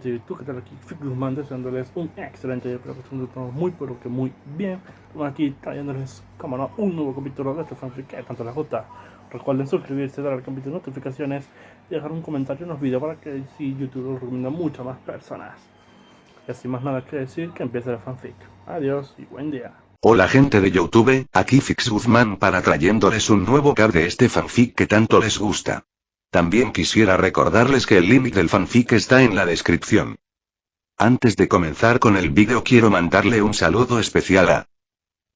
gente de YouTube, ¿qué tal? Aquí Figman deseándoles un excelente día, espero que estén todo muy pero que muy bien. Bueno, aquí trayéndoles, como no, un nuevo capítulo de este fanfic que tanto les gusta. Recuerden suscribirse, darle al campito de notificaciones y dejar un comentario en los videos para que si YouTube lo recomienda a muchas más personas. Y sin más nada que decir, que empiece el fanfic. Adiós y buen día. Hola gente de YouTube, aquí Fix Guzmán para trayéndoles un nuevo cap de este fanfic que tanto les gusta. También quisiera recordarles que el link del fanfic está en la descripción. Antes de comenzar con el vídeo quiero mandarle un saludo especial a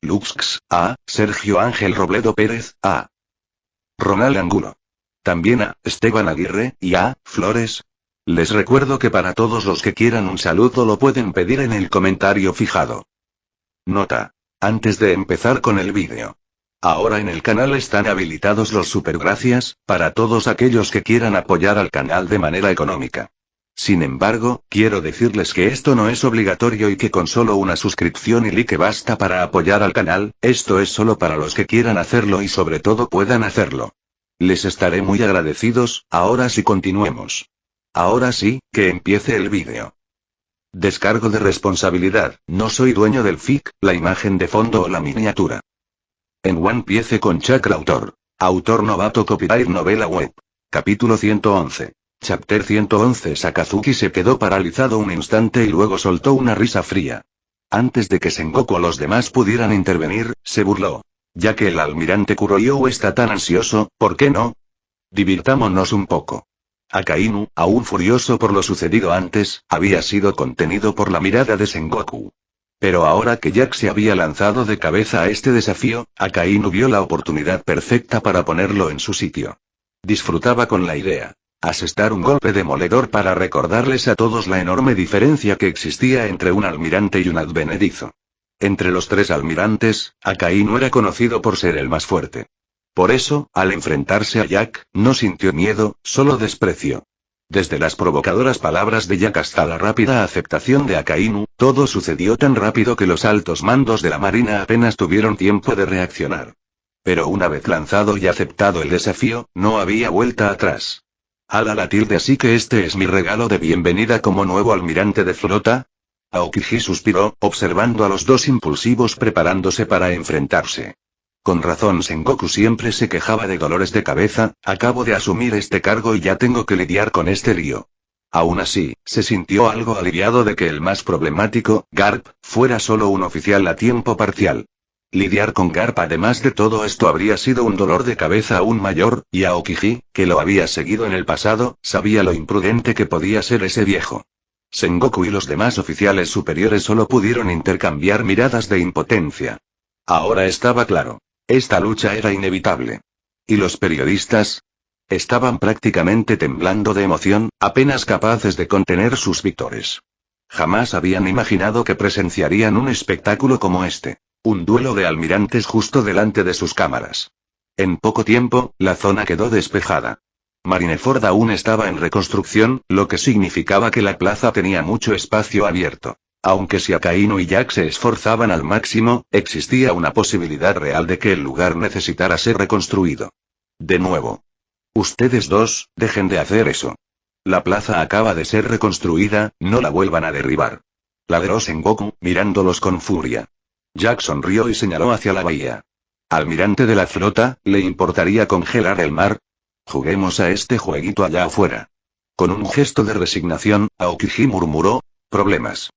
Luxx, a Sergio Ángel Robledo Pérez, a Ronald Angulo. También a Esteban Aguirre y a Flores. Les recuerdo que para todos los que quieran un saludo lo pueden pedir en el comentario fijado. Nota. Antes de empezar con el vídeo. Ahora en el canal están habilitados los supergracias, para todos aquellos que quieran apoyar al canal de manera económica. Sin embargo, quiero decirles que esto no es obligatorio y que con solo una suscripción y like basta para apoyar al canal, esto es solo para los que quieran hacerlo y sobre todo puedan hacerlo. Les estaré muy agradecidos, ahora sí continuemos. Ahora sí, que empiece el vídeo. Descargo de responsabilidad, no soy dueño del fic, la imagen de fondo o la miniatura. En One Piece con Chakra Autor. Autor novato copyright novela web. Capítulo 111. Chapter 111 Sakazuki se quedó paralizado un instante y luego soltó una risa fría. Antes de que Sengoku o los demás pudieran intervenir, se burló. Ya que el almirante Kurohyou está tan ansioso, ¿por qué no? Divirtámonos un poco. Akainu, aún furioso por lo sucedido antes, había sido contenido por la mirada de Sengoku. Pero ahora que Jack se había lanzado de cabeza a este desafío, Akainu vio la oportunidad perfecta para ponerlo en su sitio. Disfrutaba con la idea. Asestar un golpe demoledor para recordarles a todos la enorme diferencia que existía entre un almirante y un advenedizo. Entre los tres almirantes, Akainu era conocido por ser el más fuerte. Por eso, al enfrentarse a Jack, no sintió miedo, solo desprecio. Desde las provocadoras palabras de Jack hasta la rápida aceptación de Akainu, todo sucedió tan rápido que los altos mandos de la marina apenas tuvieron tiempo de reaccionar. Pero una vez lanzado y aceptado el desafío, no había vuelta atrás. Así que este es mi regalo de bienvenida como nuevo almirante de flota. Aokiji suspiró, observando a los dos impulsivos preparándose para enfrentarse. Con razón Sengoku siempre se quejaba de dolores de cabeza, acabo de asumir este cargo y ya tengo que lidiar con este lío. Aún así, se sintió algo aliviado de que el más problemático, Garp, fuera solo un oficial a tiempo parcial. Lidiar con Garp además de todo esto habría sido un dolor de cabeza aún mayor, y Aokiji, que lo había seguido en el pasado, sabía lo imprudente que podía ser ese viejo. Sengoku y los demás oficiales superiores solo pudieron intercambiar miradas de impotencia. Ahora estaba claro. Esta lucha era inevitable. ¿Y los periodistas? Estaban prácticamente temblando de emoción, apenas capaces de contener sus víctores. Jamás habían imaginado que presenciarían un espectáculo como este. Un duelo de almirantes justo delante de sus cámaras. En poco tiempo, la zona quedó despejada. Marineford aún estaba en reconstrucción, lo que significaba que la plaza tenía mucho espacio abierto. Aunque si Akainu y Jack se esforzaban al máximo, existía una posibilidad real de que el lugar necesitara ser reconstruido. De nuevo. Ustedes dos, dejen de hacer eso. La plaza acaba de ser reconstruida, no la vuelvan a derribar. Ladró Sengoku, mirándolos con furia. Jack sonrió y señaló hacia la bahía. Almirante de la flota, ¿le importaría congelar el mar? Juguemos a este jueguito allá afuera. Con un gesto de resignación, Aokiji murmuró, problemas.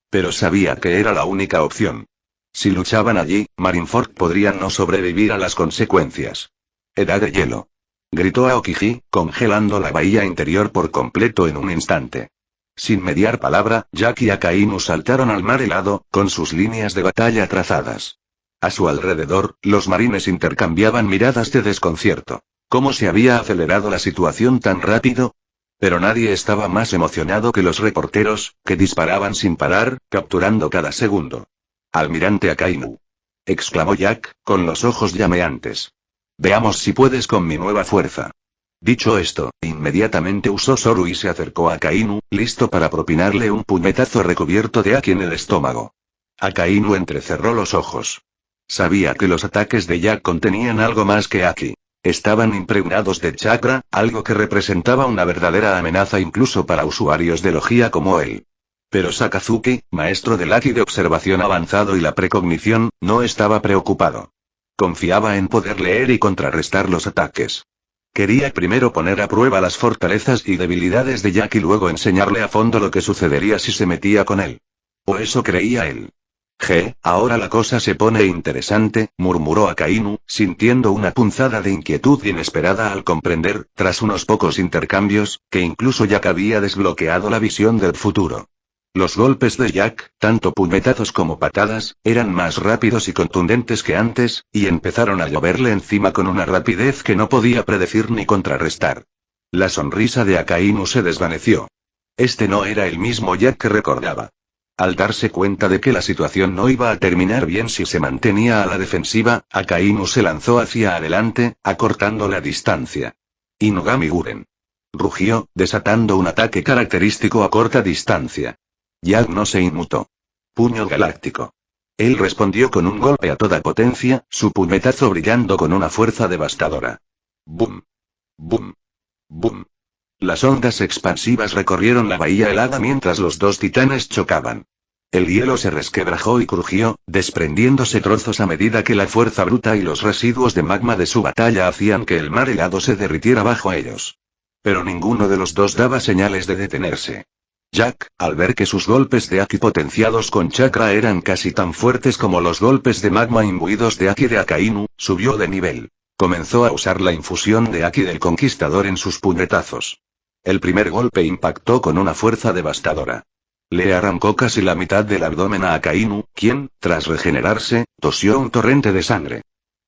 Pero sabía que era la única opción. Si luchaban allí, Marineford podría no sobrevivir a las consecuencias. Edad de hielo. Gritó Aokiji, congelando la bahía interior por completo en un instante. Sin mediar palabra, Jack y Akainu saltaron al mar helado, con sus líneas de batalla trazadas. A su alrededor, los marines intercambiaban miradas de desconcierto. ¿Cómo se había acelerado la situación tan rápido? Pero nadie estaba más emocionado que los reporteros, que disparaban sin parar, capturando cada segundo. Almirante Akainu. Exclamó Jack, con los ojos llameantes. Veamos si puedes con mi nueva fuerza. Dicho esto, inmediatamente usó Zoru y se acercó a Akainu, listo para propinarle un puñetazo recubierto de haki en el estómago. Akainu entrecerró los ojos. Sabía que los ataques de Jack contenían algo más que haki. Estaban impregnados de chakra, algo que representaba una verdadera amenaza incluso para usuarios de Logia como él. Pero Sakazuki, maestro del Haki de observación avanzado y la precognición, no estaba preocupado. Confiaba en poder leer y contrarrestar los ataques. Quería primero poner a prueba las fortalezas y debilidades de Jack y luego enseñarle a fondo lo que sucedería si se metía con él. O eso creía él. Ahora la cosa se pone interesante, murmuró Akainu, sintiendo una punzada de inquietud inesperada al comprender, tras unos pocos intercambios, que incluso Jack había desbloqueado la visión del futuro. Los golpes de Jack, tanto puñetazos como patadas, eran más rápidos y contundentes que antes, y empezaron a lloverle encima con una rapidez que no podía predecir ni contrarrestar. La sonrisa de Akainu se desvaneció. Este no era el mismo Jack que recordaba. Al darse cuenta de que la situación no iba a terminar bien si se mantenía a la defensiva, Akainu se lanzó hacia adelante, acortando la distancia. Inugami Guren. Rugió, desatando un ataque característico a corta distancia. Jack no se inmutó. Puño galáctico. Él respondió con un golpe a toda potencia, su puñetazo brillando con una fuerza devastadora. ¡Bum! ¡Bum! ¡Bum! Las ondas expansivas recorrieron la bahía helada mientras los dos titanes chocaban. El hielo se resquebrajó y crujió, desprendiéndose trozos a medida que la fuerza bruta y los residuos de magma de su batalla hacían que el mar helado se derritiera bajo ellos. Pero ninguno de los dos daba señales de detenerse. Jack, al ver que sus golpes de Haki potenciados con chakra eran casi tan fuertes como los golpes de magma imbuidos de Haki de Akainu, subió de nivel. Comenzó a usar la infusión de Haki del Conquistador en sus puñetazos. El primer golpe impactó con una fuerza devastadora. Le arrancó casi la mitad del abdomen a Akainu, quien, tras regenerarse, tosió un torrente de sangre.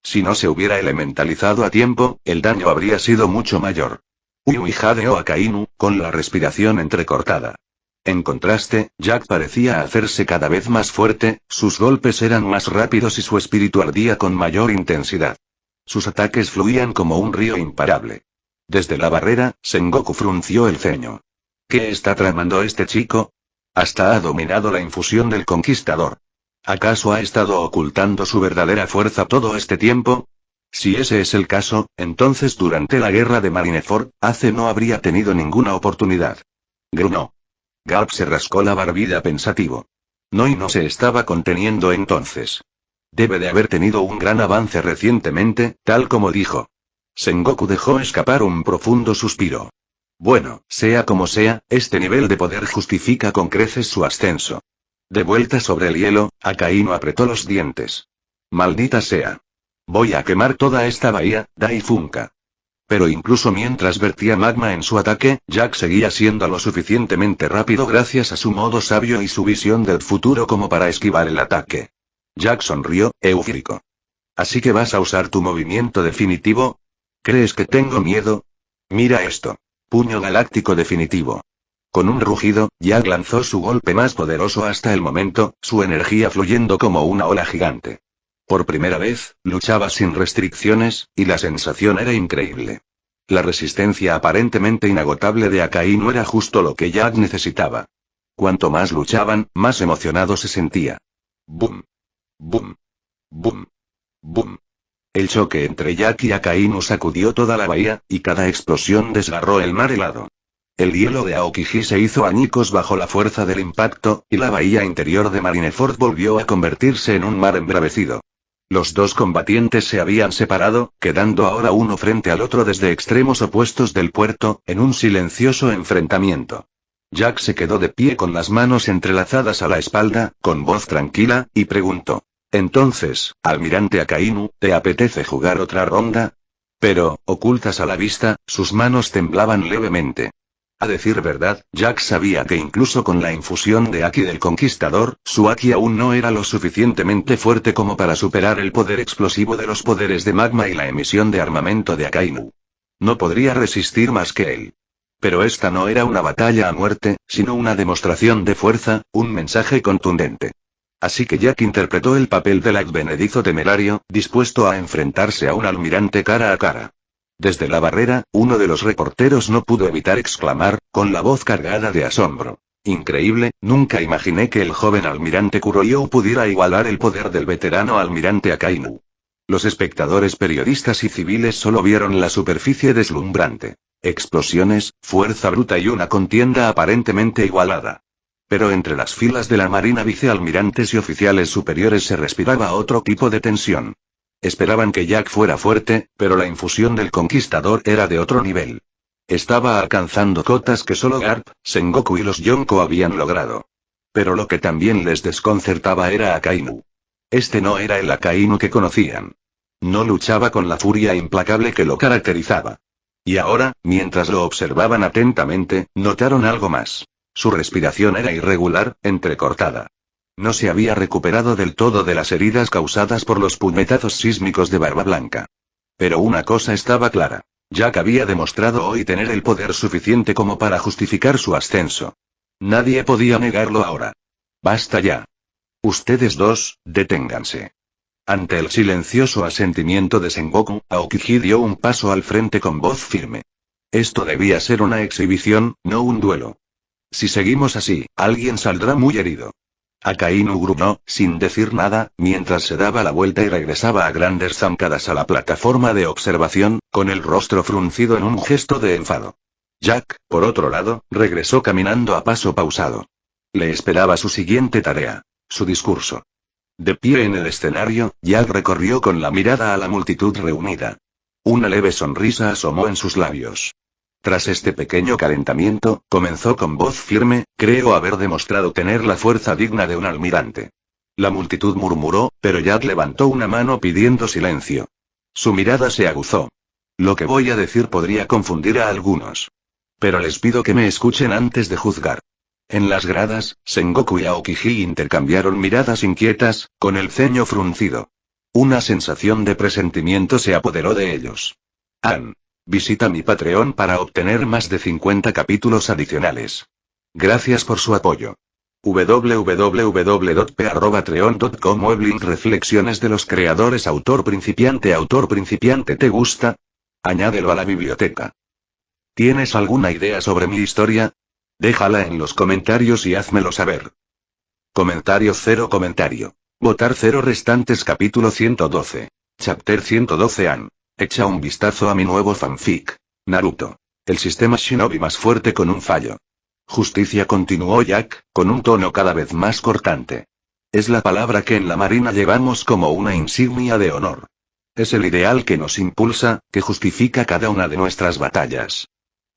Si no se hubiera elementalizado a tiempo, el daño habría sido mucho mayor. Uy, jadeó Akainu, con la respiración entrecortada. En contraste, Jack parecía hacerse cada vez más fuerte, sus golpes eran más rápidos y su espíritu ardía con mayor intensidad. Sus ataques fluían como un río imparable. Desde la barrera, Sengoku frunció el ceño. ¿Qué está tramando este chico? Hasta ha dominado la infusión del Conquistador. ¿Acaso ha estado ocultando su verdadera fuerza todo este tiempo? Si ese es el caso, entonces durante la guerra de Marineford, Ace no habría tenido ninguna oportunidad. Grunó. Garp se rascó la barbilla pensativo. No se estaba conteniendo entonces. Debe de haber tenido un gran avance recientemente, tal como dijo. Sengoku dejó escapar un profundo suspiro. Bueno, sea como sea, este nivel de poder justifica con creces su ascenso. De vuelta sobre el hielo, Akainu apretó los dientes. Maldita sea. Voy a quemar toda esta bahía, Daifunka. Pero incluso mientras vertía magma en su ataque, Jack seguía siendo lo suficientemente rápido gracias a su modo sabio y su visión del futuro como para esquivar el ataque. Jack sonrió, eufórico. ¿Así que vas a usar tu movimiento definitivo? ¿Crees que tengo miedo? Mira esto. Puño galáctico definitivo. Con un rugido, Jack lanzó su golpe más poderoso hasta el momento, su energía fluyendo como una ola gigante. Por primera vez, luchaba sin restricciones, y la sensación era increíble. La resistencia aparentemente inagotable de Akainu era justo lo que Jack necesitaba. Cuanto más luchaban, más emocionado se sentía. ¡Bum! ¡Bum! ¡Bum! ¡Bum! El choque entre Jack y Akainu sacudió toda la bahía, y cada explosión desgarró el mar helado. El hielo de Aokiji se hizo añicos bajo la fuerza del impacto, y la bahía interior de Marineford volvió a convertirse en un mar embravecido. Los dos combatientes se habían separado, quedando ahora uno frente al otro desde extremos opuestos del puerto, en un silencioso enfrentamiento. Jack se quedó de pie con las manos entrelazadas a la espalda, con voz tranquila, y preguntó. Entonces, almirante Akainu, ¿te apetece jugar otra ronda? Pero, ocultas a la vista, sus manos temblaban levemente. A decir verdad, Jack sabía que incluso con la infusión de Haki del Conquistador, su Haki aún no era lo suficientemente fuerte como para superar el poder explosivo de los poderes de magma y la emisión de armamento de Akainu. No podría resistir más que él. Pero esta no era una batalla a muerte, sino una demostración de fuerza, un mensaje contundente. Así que Jack interpretó el papel del advenedizo temerario, dispuesto a enfrentarse a un almirante cara a cara. Desde la barrera, uno de los reporteros no pudo evitar exclamar, con la voz cargada de asombro. Increíble, nunca imaginé que el joven almirante Kuroyo pudiera igualar el poder del veterano almirante Akainu. Los espectadores periodistas y civiles solo vieron la superficie deslumbrante. Explosiones, fuerza bruta y una contienda aparentemente igualada. Pero entre las filas de la Marina vicealmirantes y oficiales superiores se respiraba otro tipo de tensión. Esperaban que Jack fuera fuerte, pero la infusión del conquistador era de otro nivel. Estaba alcanzando cotas que solo Garp, Sengoku y los Yonko habían logrado. Pero lo que también les desconcertaba era Akainu. Este no era el Akainu que conocían. No luchaba con la furia implacable que lo caracterizaba. Y ahora, mientras lo observaban atentamente, notaron algo más. Su respiración era irregular, entrecortada. No se había recuperado del todo de las heridas causadas por los puñetazos sísmicos de Barba Blanca. Pero una cosa estaba clara. Jack había demostrado hoy tener el poder suficiente como para justificar su ascenso. Nadie podía negarlo ahora. Basta ya. Ustedes dos, deténganse. Ante el silencioso asentimiento de Sengoku, Aokiji dio un paso al frente con voz firme. Esto debía ser una exhibición, no un duelo. Si seguimos así, alguien saldrá muy herido. Akainu gruñó, sin decir nada, mientras se daba la vuelta y regresaba a grandes zancadas a la plataforma de observación, con el rostro fruncido en un gesto de enfado. Jack, por otro lado, regresó caminando a paso pausado. Le esperaba su siguiente tarea, su discurso. De pie en el escenario, Jack recorrió con la mirada a la multitud reunida. Una leve sonrisa asomó en sus labios. Tras este pequeño calentamiento, comenzó con voz firme: creo haber demostrado tener la fuerza digna de un almirante. La multitud murmuró, pero Jack levantó una mano pidiendo silencio. Su mirada se aguzó. Lo que voy a decir podría confundir a algunos. Pero les pido que me escuchen antes de juzgar. En las gradas, Sengoku y Aokiji intercambiaron miradas inquietas, con el ceño fruncido. Una sensación de presentimiento se apoderó de ellos. Visita mi Patreon para obtener más de 50 capítulos adicionales. Gracias por su apoyo. www.p@patreon.com Weblink Reflexiones de los creadores. Autor principiante. ¿Te gusta? Añádelo a la biblioteca. ¿Tienes alguna idea sobre mi historia? Déjala en los comentarios y házmelo saber. Comentario 0. Votar 0 restantes. Capítulo 112. Chapter 112. Echa un vistazo a mi nuevo fanfic. Naruto. El sistema Shinobi más fuerte con un fallo. Justicia, continuó Jack, con un tono cada vez más cortante. Es la palabra que en la Marina llevamos como una insignia de honor. Es el ideal que nos impulsa, que justifica cada una de nuestras batallas.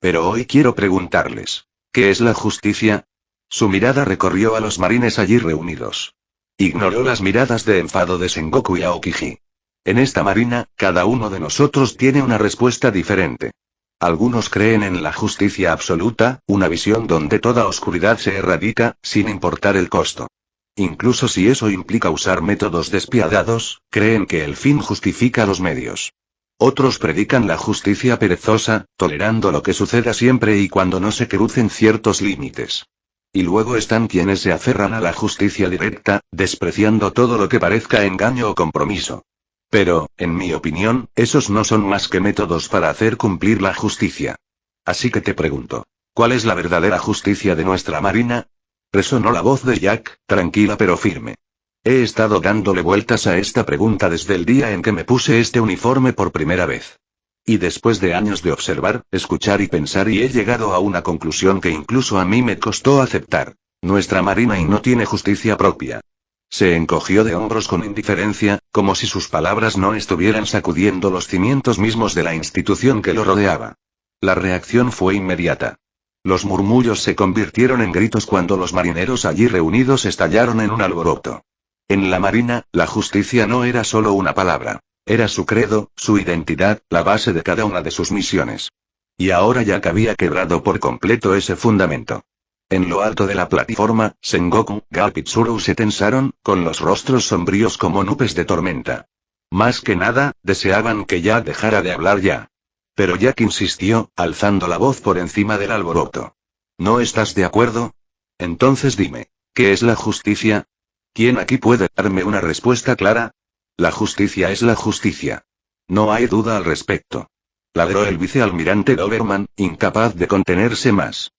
Pero hoy quiero preguntarles, ¿qué es la justicia? Su mirada recorrió a los marines allí reunidos. Ignoró las miradas de enfado de Sengoku y Aokiji. En esta marina, cada uno de nosotros tiene una respuesta diferente. Algunos creen en la justicia absoluta, una visión donde toda oscuridad se erradica, sin importar el costo. Incluso si eso implica usar métodos despiadados, creen que el fin justifica los medios. Otros predican la justicia perezosa, tolerando lo que suceda siempre y cuando no se crucen ciertos límites. Y luego están quienes se aferran a la justicia directa, despreciando todo lo que parezca engaño o compromiso. Pero, en mi opinión, esos no son más que métodos para hacer cumplir la justicia. Así que te pregunto, ¿cuál es la verdadera justicia de nuestra marina? Resonó la voz de Jack, tranquila pero firme. He estado dándole vueltas a esta pregunta desde el día en que me puse este uniforme por primera vez. Y después de años de observar, escuchar y pensar, y he llegado a una conclusión que incluso a mí me costó aceptar. Nuestra marina no tiene justicia propia. Se encogió de hombros con indiferencia, como si sus palabras no estuvieran sacudiendo los cimientos mismos de la institución que lo rodeaba. La reacción fue inmediata. Los murmullos se convirtieron en gritos cuando los marineros allí reunidos estallaron en un alboroto. En la marina, la justicia no era solo una palabra. Era su credo, su identidad, la base de cada una de sus misiones. Y ahora Jack había quebrado por completo ese fundamento. En lo alto de la plataforma, Sengoku, Garp y Tsuru se tensaron, con los rostros sombríos como nubes de tormenta. Más que nada, deseaban que Jack dejara de hablar ya. Pero Jack insistió, alzando la voz por encima del alboroto. ¿No estás de acuerdo? Entonces dime, ¿qué es la justicia? ¿Quién aquí puede darme una respuesta clara? La justicia es la justicia. No hay duda al respecto. Ladró el vicealmirante Doberman, incapaz de contenerse más.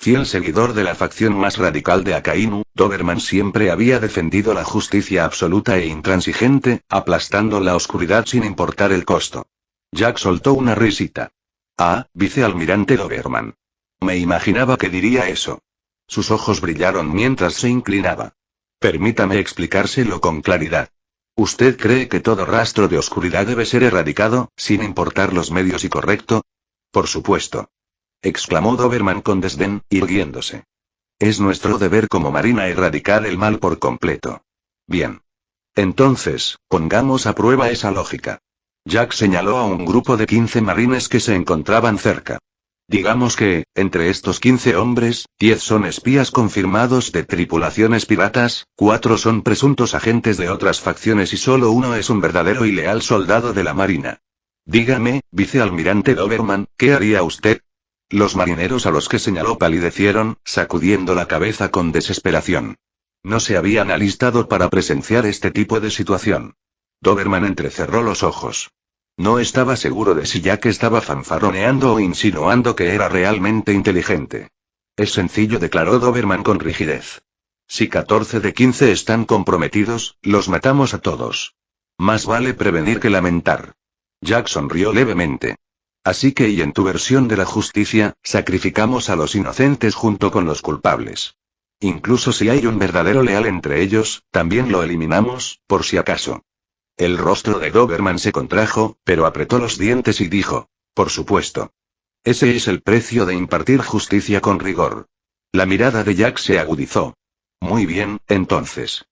Fiel seguidor de la facción más radical de Akainu, Doberman siempre había defendido la justicia absoluta e intransigente, aplastando la oscuridad sin importar el costo. Jack soltó una risita. Ah, vicealmirante Doberman. Me imaginaba que diría eso. Sus ojos brillaron mientras se inclinaba. Permítame explicárselo con claridad. ¿Usted cree que todo rastro de oscuridad debe ser erradicado, sin importar los medios y correcto? Por supuesto. Exclamó Doberman con desdén, irguiéndose. Es nuestro deber como marina erradicar el mal por completo. Bien. Entonces, pongamos a prueba esa lógica. Jack señaló a un grupo de 15 marines que se encontraban cerca. Digamos que, entre estos 15 hombres, 10 son espías confirmados de tripulaciones piratas, 4 son presuntos agentes de otras facciones y solo uno es un verdadero y leal soldado de la marina. Dígame, vicealmirante Doberman, ¿qué haría usted? Los marineros a los que señaló palidecieron, sacudiendo la cabeza con desesperación. No se habían alistado para presenciar este tipo de situación. Doberman entrecerró los ojos. No estaba seguro de si Jack estaba fanfarroneando o insinuando que era realmente inteligente. Es sencillo, declaró Doberman con rigidez. Si 14 de 15 están comprometidos, los matamos a todos. Más vale prevenir que lamentar. Jack sonrió levemente. Así que, y en tu versión de la justicia, sacrificamos a los inocentes junto con los culpables. Incluso si hay un verdadero leal entre ellos, también lo eliminamos, por si acaso. El rostro de Doberman se contrajo, pero apretó los dientes y dijo, por supuesto. Ese es el precio de impartir justicia con rigor. La mirada de Jack se agudizó. Muy bien, entonces.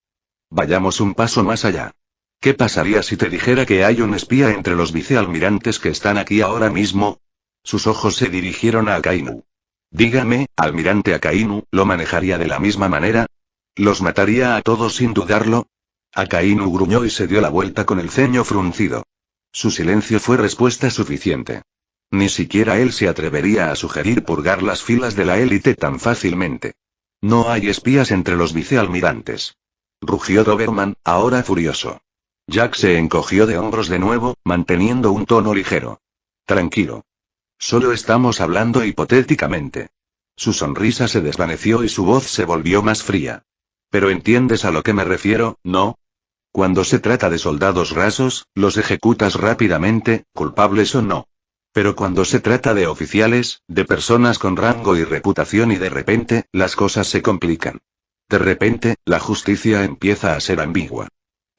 Vayamos un paso más allá. ¿Qué pasaría si te dijera que hay un espía entre los vicealmirantes que están aquí ahora mismo? Sus ojos se dirigieron a Akainu. Dígame, almirante Akainu, ¿lo manejaría de la misma manera? ¿Los mataría a todos sin dudarlo? Akainu gruñó y se dio la vuelta con el ceño fruncido. Su silencio fue respuesta suficiente. Ni siquiera él se atrevería a sugerir purgar las filas de la élite tan fácilmente. No hay espías entre los vicealmirantes. Rugió Doberman, ahora furioso. Jack se encogió de hombros de nuevo, manteniendo un tono ligero. Tranquilo. Solo estamos hablando hipotéticamente. Su sonrisa se desvaneció y su voz se volvió más fría. Pero entiendes a lo que me refiero, ¿no? Cuando se trata de soldados rasos, los ejecutas rápidamente, culpables o no. Pero cuando se trata de oficiales, de personas con rango y reputación y de repente, las cosas se complican. De repente, la justicia empieza a ser ambigua.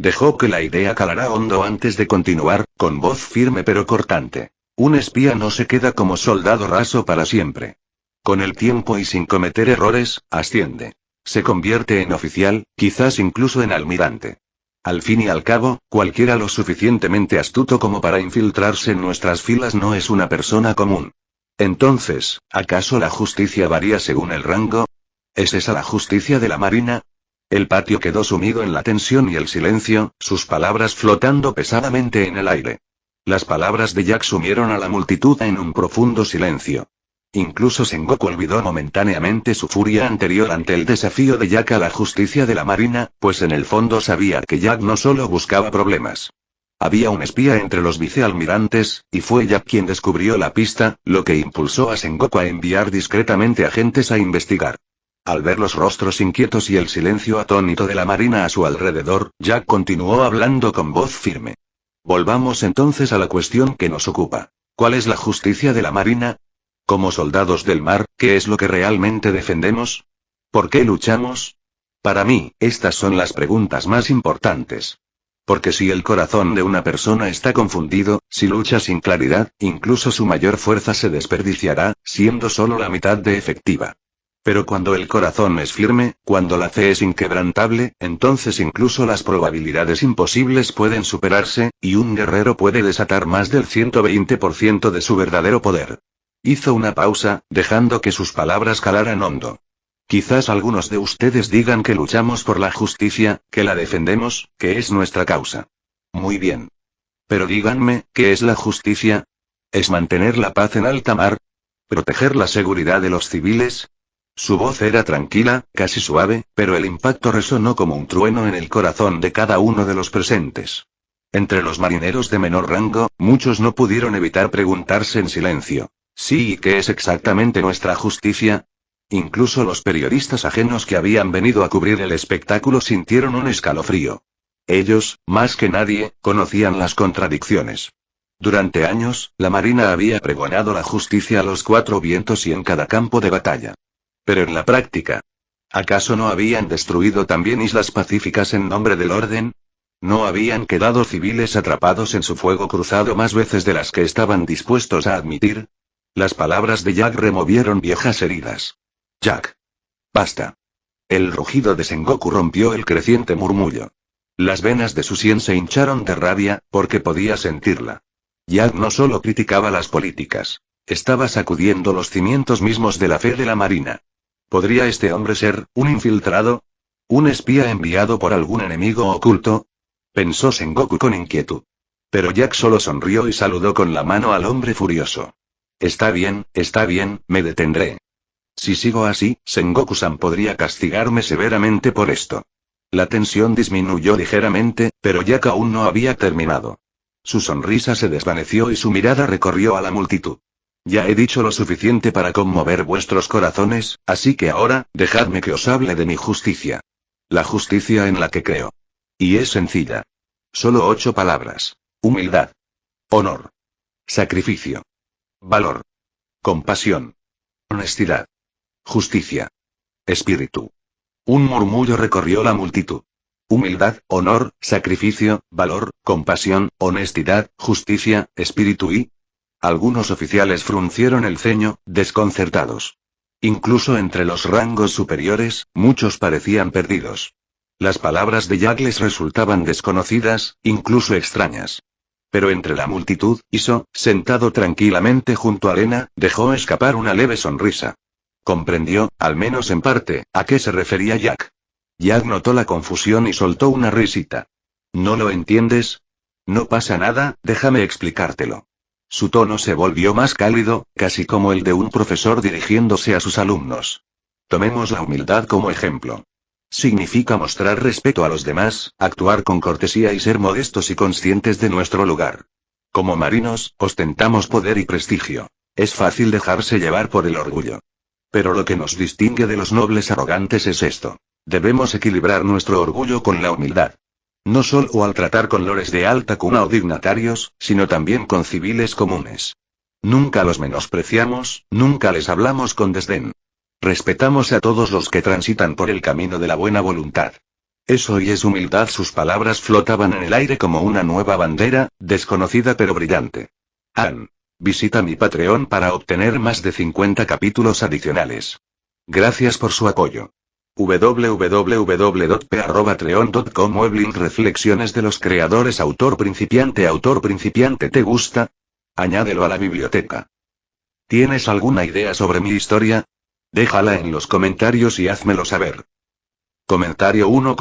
Dejó que la idea calara hondo antes de continuar, con voz firme pero cortante. Un espía no se queda como soldado raso para siempre. Con el tiempo y sin cometer errores, asciende. Se convierte en oficial, quizás incluso en almirante. Al fin y al cabo, cualquiera lo suficientemente astuto como para infiltrarse en nuestras filas no es una persona común. Entonces, ¿acaso la justicia varía según el rango? ¿Es esa la justicia de la marina? El patio quedó sumido en la tensión y el silencio, sus palabras flotando pesadamente en el aire. Las palabras de Jack sumieron a la multitud en un profundo silencio. Incluso Sengoku olvidó momentáneamente su furia anterior ante el desafío de Jack a la justicia de la marina, pues en el fondo sabía que Jack no solo buscaba problemas. Había un espía entre los vicealmirantes, y fue Jack quien descubrió la pista, lo que impulsó a Sengoku a enviar discretamente agentes a investigar. Al ver los rostros inquietos y el silencio atónito de la marina a su alrededor, Jack continuó hablando con voz firme. Volvamos entonces a la cuestión que nos ocupa. ¿Cuál es la justicia de la marina? Como soldados del mar, ¿qué es lo que realmente defendemos? ¿Por qué luchamos? Para mí, estas son las preguntas más importantes. Porque si el corazón de una persona está confundido, si lucha sin claridad, incluso su mayor fuerza se desperdiciará, siendo solo la mitad de efectiva. Pero cuando el corazón es firme, cuando la fe es inquebrantable, entonces incluso las probabilidades imposibles pueden superarse, y un guerrero puede desatar más del 120% de su verdadero poder. Hizo una pausa, dejando que sus palabras calaran hondo. Quizás algunos de ustedes digan que luchamos por la justicia, que la defendemos, que es nuestra causa. Muy bien. Pero díganme, ¿qué es la justicia? ¿Es mantener la paz en alta mar? ¿Proteger la seguridad de los civiles? Su voz era tranquila, casi suave, pero el impacto resonó como un trueno en el corazón de cada uno de los presentes. Entre los marineros de menor rango, muchos no pudieron evitar preguntarse en silencio. Sí, ¿y qué es exactamente nuestra justicia? Incluso los periodistas ajenos que habían venido a cubrir el espectáculo sintieron un escalofrío. Ellos, más que nadie, conocían las contradicciones. Durante años, la Marina había pregonado la justicia a los cuatro vientos y en cada campo de batalla. Pero en la práctica, ¿acaso no habían destruido también islas pacíficas en nombre del orden? ¿No habían quedado civiles atrapados en su fuego cruzado más veces de las que estaban dispuestos a admitir? Las palabras de Jack removieron viejas heridas. Jack. Basta. El rugido de Sengoku rompió el creciente murmullo. Las venas de su sien se hincharon de rabia, porque podía sentirla. Jack no solo criticaba las políticas. Estaba sacudiendo los cimientos mismos de la fe de la Marina. ¿Podría este hombre ser un infiltrado? ¿Un espía enviado por algún enemigo oculto? Pensó Sengoku con inquietud. Pero Jack solo sonrió y saludó con la mano al hombre furioso. Está bien, me detendré. Si sigo así, Sengoku-san podría castigarme severamente por esto. La tensión disminuyó ligeramente, pero Jack aún no había terminado. Su sonrisa se desvaneció y su mirada recorrió a la multitud. Ya he dicho lo suficiente para conmover vuestros corazones, así que ahora, dejadme que os hable de mi justicia. La justicia en la que creo. Y es sencilla. Solo 8 palabras. Humildad. Honor. Sacrificio. Valor. Compasión. Honestidad. Justicia. Espíritu. Un murmullo recorrió la multitud. Humildad, honor, sacrificio, valor, compasión, honestidad, justicia, espíritu y... Algunos oficiales fruncieron el ceño, desconcertados. Incluso entre los rangos superiores, muchos parecían perdidos. Las palabras de Jack les resultaban desconocidas, incluso extrañas. Pero entre la multitud, Iso, sentado tranquilamente junto a Lena, dejó escapar una leve sonrisa. Comprendió, al menos en parte, a qué se refería Jack. Jack notó la confusión y soltó una risita. ¿No lo entiendes? No pasa nada, déjame explicártelo. Su tono se volvió más cálido, casi como el de un profesor dirigiéndose a sus alumnos. Tomemos la humildad como ejemplo. Significa mostrar respeto a los demás, actuar con cortesía y ser modestos y conscientes de nuestro lugar. Como marinos, ostentamos poder y prestigio. Es fácil dejarse llevar por el orgullo. Pero lo que nos distingue de los nobles arrogantes es esto. Debemos equilibrar nuestro orgullo con la humildad. No solo al tratar con lores de alta cuna o dignatarios, sino también con civiles comunes. Nunca los menospreciamos, nunca les hablamos con desdén. Respetamos a todos los que transitan por el camino de la buena voluntad. Eso y es humildad. Sus palabras flotaban en el aire como una nueva bandera, desconocida pero brillante. Visita mi Patreon para obtener más de 50 capítulos adicionales. Gracias por su apoyo. www.p@treon.com Weblink Reflexiones de los creadores. Autor principiante. ¿Te gusta? Añádelo a la biblioteca. ¿Tienes alguna idea sobre mi historia? Déjala en los comentarios y házmelo saber. Comentario 1.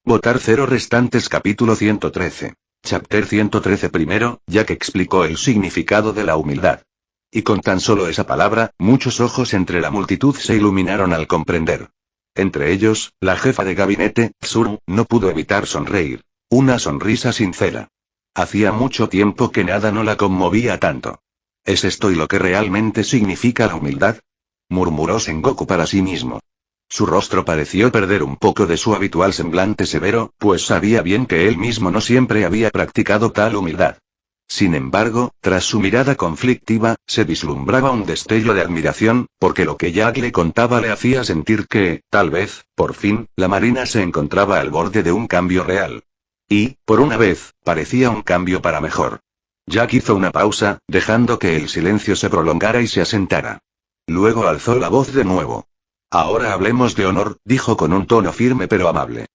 Votar 0 restantes. Capítulo 113. Chapter 113. Primero, Jack explicó el significado de la humildad. Y con tan solo esa palabra, muchos ojos entre la multitud se iluminaron al comprender. Entre ellos, la jefa de gabinete, Tsuru, no pudo evitar sonreír. Una sonrisa sincera. Hacía mucho tiempo que nada no la conmovía tanto. ¿Es esto y lo que realmente significa la humildad?, murmuró Sengoku para sí mismo. Su rostro pareció perder un poco de su habitual semblante severo, pues sabía bien que él mismo no siempre había practicado tal humildad. Sin embargo, tras su mirada conflictiva, se vislumbraba un destello de admiración, porque lo que Jack le contaba le hacía sentir que, tal vez, por fin, la Marina se encontraba al borde de un cambio real. Y, por una vez, parecía un cambio para mejor. Jack hizo una pausa, dejando que el silencio se prolongara y se asentara. Luego alzó la voz de nuevo. Ahora hablemos de honor, dijo con un tono firme pero amable.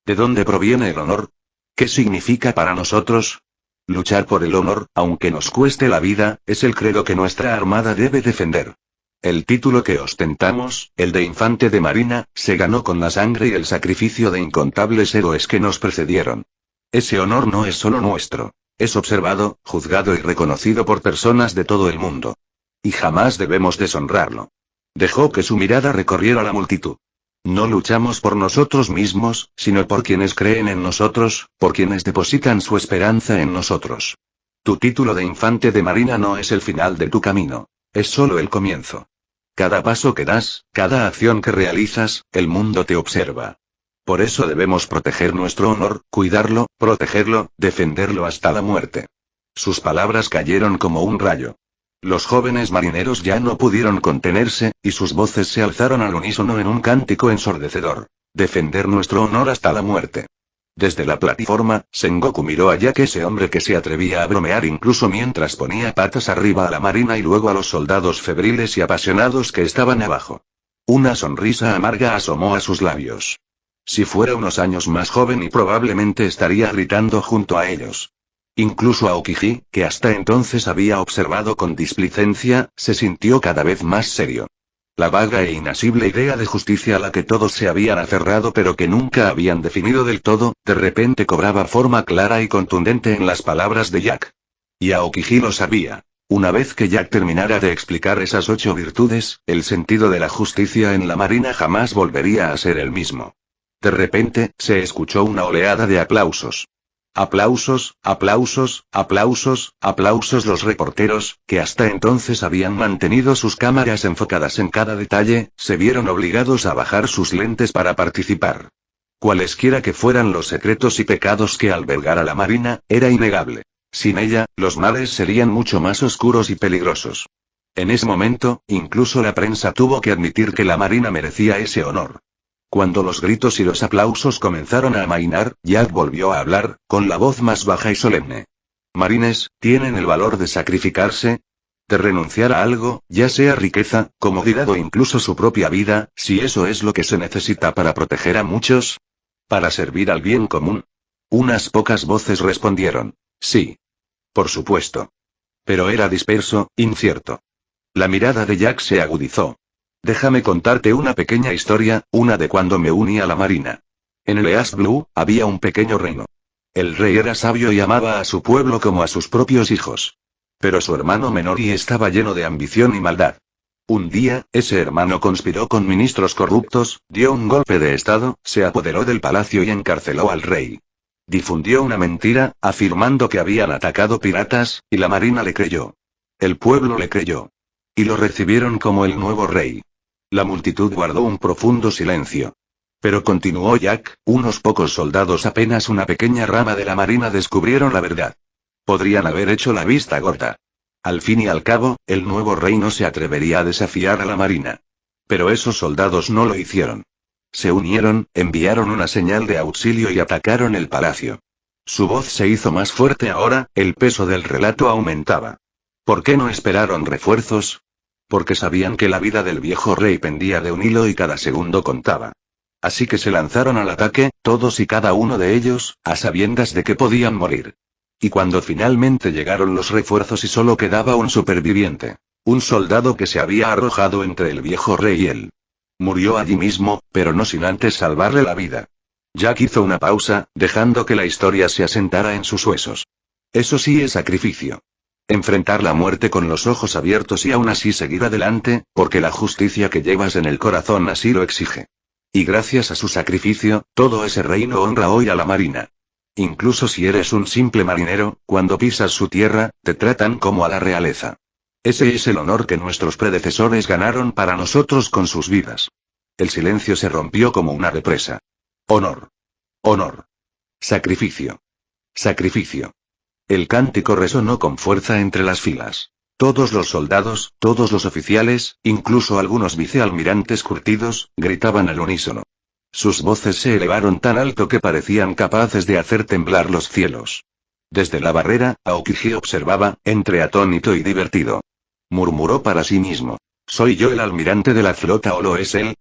¿De dónde proviene el honor? ¿Qué significa para nosotros? Luchar por el honor, aunque nos cueste la vida, es el credo que nuestra armada debe defender. El título que ostentamos, el de infante de marina, se ganó con la sangre y el sacrificio de incontables héroes que nos precedieron. Ese honor no es solo nuestro. Es observado, juzgado y reconocido por personas de todo el mundo. Y jamás debemos deshonrarlo. Dejó que su mirada recorriera la multitud. No luchamos por nosotros mismos, sino por quienes creen en nosotros, por quienes depositan su esperanza en nosotros. Tu título de infante de marina no es el final de tu camino. Es solo el comienzo. Cada paso que das, cada acción que realizas, el mundo te observa. Por eso debemos proteger nuestro honor, cuidarlo, protegerlo, defenderlo hasta la muerte. Sus palabras cayeron como un rayo. Los jóvenes marineros ya no pudieron contenerse, y sus voces se alzaron al unísono en un cántico ensordecedor. Defender nuestro honor hasta la muerte. Desde la plataforma, Sengoku miró a Jack, ese hombre que se atrevía a bromear incluso mientras ponía patas arriba a la marina y luego a los soldados febriles y apasionados que estaban abajo. Una sonrisa amarga asomó a sus labios. Si fuera unos años más joven y probablemente estaría gritando junto a ellos. Incluso Aokiji, que hasta entonces había observado con displicencia, se sintió cada vez más serio. La vaga e inasible idea de justicia a la que todos se habían aferrado pero que nunca habían definido del todo, de repente cobraba forma clara y contundente en las palabras de Jack. Y Aokiji lo sabía. Una vez que Jack terminara de explicar esas 8 virtudes, el sentido de la justicia en la marina jamás volvería a ser el mismo. De repente, se escuchó una oleada de aplausos. Aplausos, aplausos, aplausos, aplausos. Los reporteros, que hasta entonces habían mantenido sus cámaras enfocadas en cada detalle, se vieron obligados a bajar sus lentes para participar. Cualesquiera que fueran los secretos y pecados que albergara la marina, era innegable. Sin ella, los males serían mucho más oscuros y peligrosos. En ese momento, incluso la prensa tuvo que admitir que la marina merecía ese honor. Cuando los gritos y los aplausos comenzaron a amainar, Jack volvió a hablar, con la voz más baja y solemne. Marines, ¿tienen el valor de sacrificarse? De renunciar a algo, ya sea riqueza, comodidad o incluso su propia vida, si eso es lo que se necesita para proteger a muchos? ¿Para servir al bien común? Unas pocas voces respondieron. Sí. Por supuesto. Pero era disperso, incierto. La mirada de Jack se agudizó. Déjame contarte una pequeña historia, una de cuando me uní a la marina. En el East Blue, había un pequeño reino. El rey era sabio y amaba a su pueblo como a sus propios hijos. Pero su hermano menor estaba lleno de ambición y maldad. Un día, ese hermano conspiró con ministros corruptos, dio un golpe de estado, se apoderó del palacio y encarceló al rey. Difundió una mentira, afirmando que habían atacado piratas, y la marina le creyó. El pueblo le creyó. Y lo recibieron como el nuevo rey. La multitud guardó un profundo silencio. Pero continuó Jack, unos pocos soldados, apenas una pequeña rama de la marina, descubrieron la verdad. Podrían haber hecho la vista gorda. Al fin y al cabo, el nuevo rey no se atrevería a desafiar a la marina. Pero esos soldados no lo hicieron. Se unieron, enviaron una señal de auxilio y atacaron el palacio. Su voz se hizo más fuerte ahora, el peso del relato aumentaba. ¿Por qué no esperaron refuerzos? Porque sabían que la vida del viejo rey pendía de un hilo y cada segundo contaba. Así que se lanzaron al ataque, todos y cada uno de ellos, a sabiendas de que podían morir. Y cuando finalmente llegaron los refuerzos y solo quedaba un superviviente, un soldado que se había arrojado entre el viejo rey y él. Murió allí mismo, pero no sin antes salvarle la vida. Jack hizo una pausa, dejando que la historia se asentara en sus huesos. Eso sí es sacrificio. Enfrentar la muerte con los ojos abiertos y aún así seguir adelante, porque la justicia que llevas en el corazón así lo exige. Y gracias a su sacrificio, todo ese reino honra hoy a la marina. Incluso si eres un simple marinero, cuando pisas su tierra, te tratan como a la realeza. Ese es el honor que nuestros predecesores ganaron para nosotros con sus vidas. El silencio se rompió como una represa. Honor. Honor. Sacrificio. Sacrificio. El cántico resonó con fuerza entre las filas. Todos los soldados, todos los oficiales, incluso algunos vicealmirantes curtidos, gritaban al unísono. Sus voces se elevaron tan alto que parecían capaces de hacer temblar los cielos. Desde la barrera, Aokiji observaba, entre atónito y divertido. Murmuró para sí mismo. ¿Soy yo el almirante de la flota o lo es él?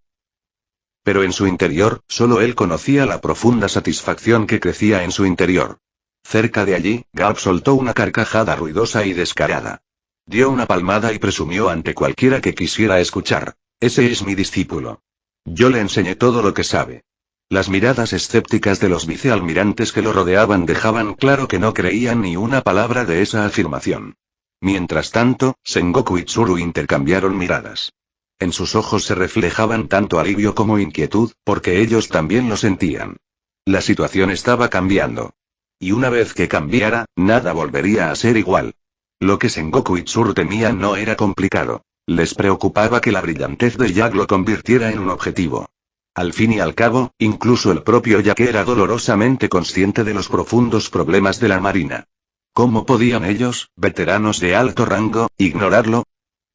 Pero en su interior, solo él conocía la profunda satisfacción que crecía en su interior. Cerca de allí, Garp soltó una carcajada ruidosa y descarada. Dio una palmada y presumió ante cualquiera que quisiera escuchar. Ese es mi discípulo. Yo le enseñé todo lo que sabe. Las miradas escépticas de los vicealmirantes que lo rodeaban dejaban claro que no creían ni una palabra de esa afirmación. Mientras tanto, Sengoku y Tsuru intercambiaron miradas. En sus ojos se reflejaban tanto alivio como inquietud, porque ellos también lo sentían. La situación estaba cambiando. Y una vez que cambiara, nada volvería a ser igual. Lo que Sengoku y Tsuru temían no era complicado. Les preocupaba que la brillantez de Jack lo convirtiera en un objetivo. Al fin y al cabo, incluso el propio Jack era dolorosamente consciente de los profundos problemas de la Marina. ¿Cómo podían ellos, veteranos de alto rango, ignorarlo?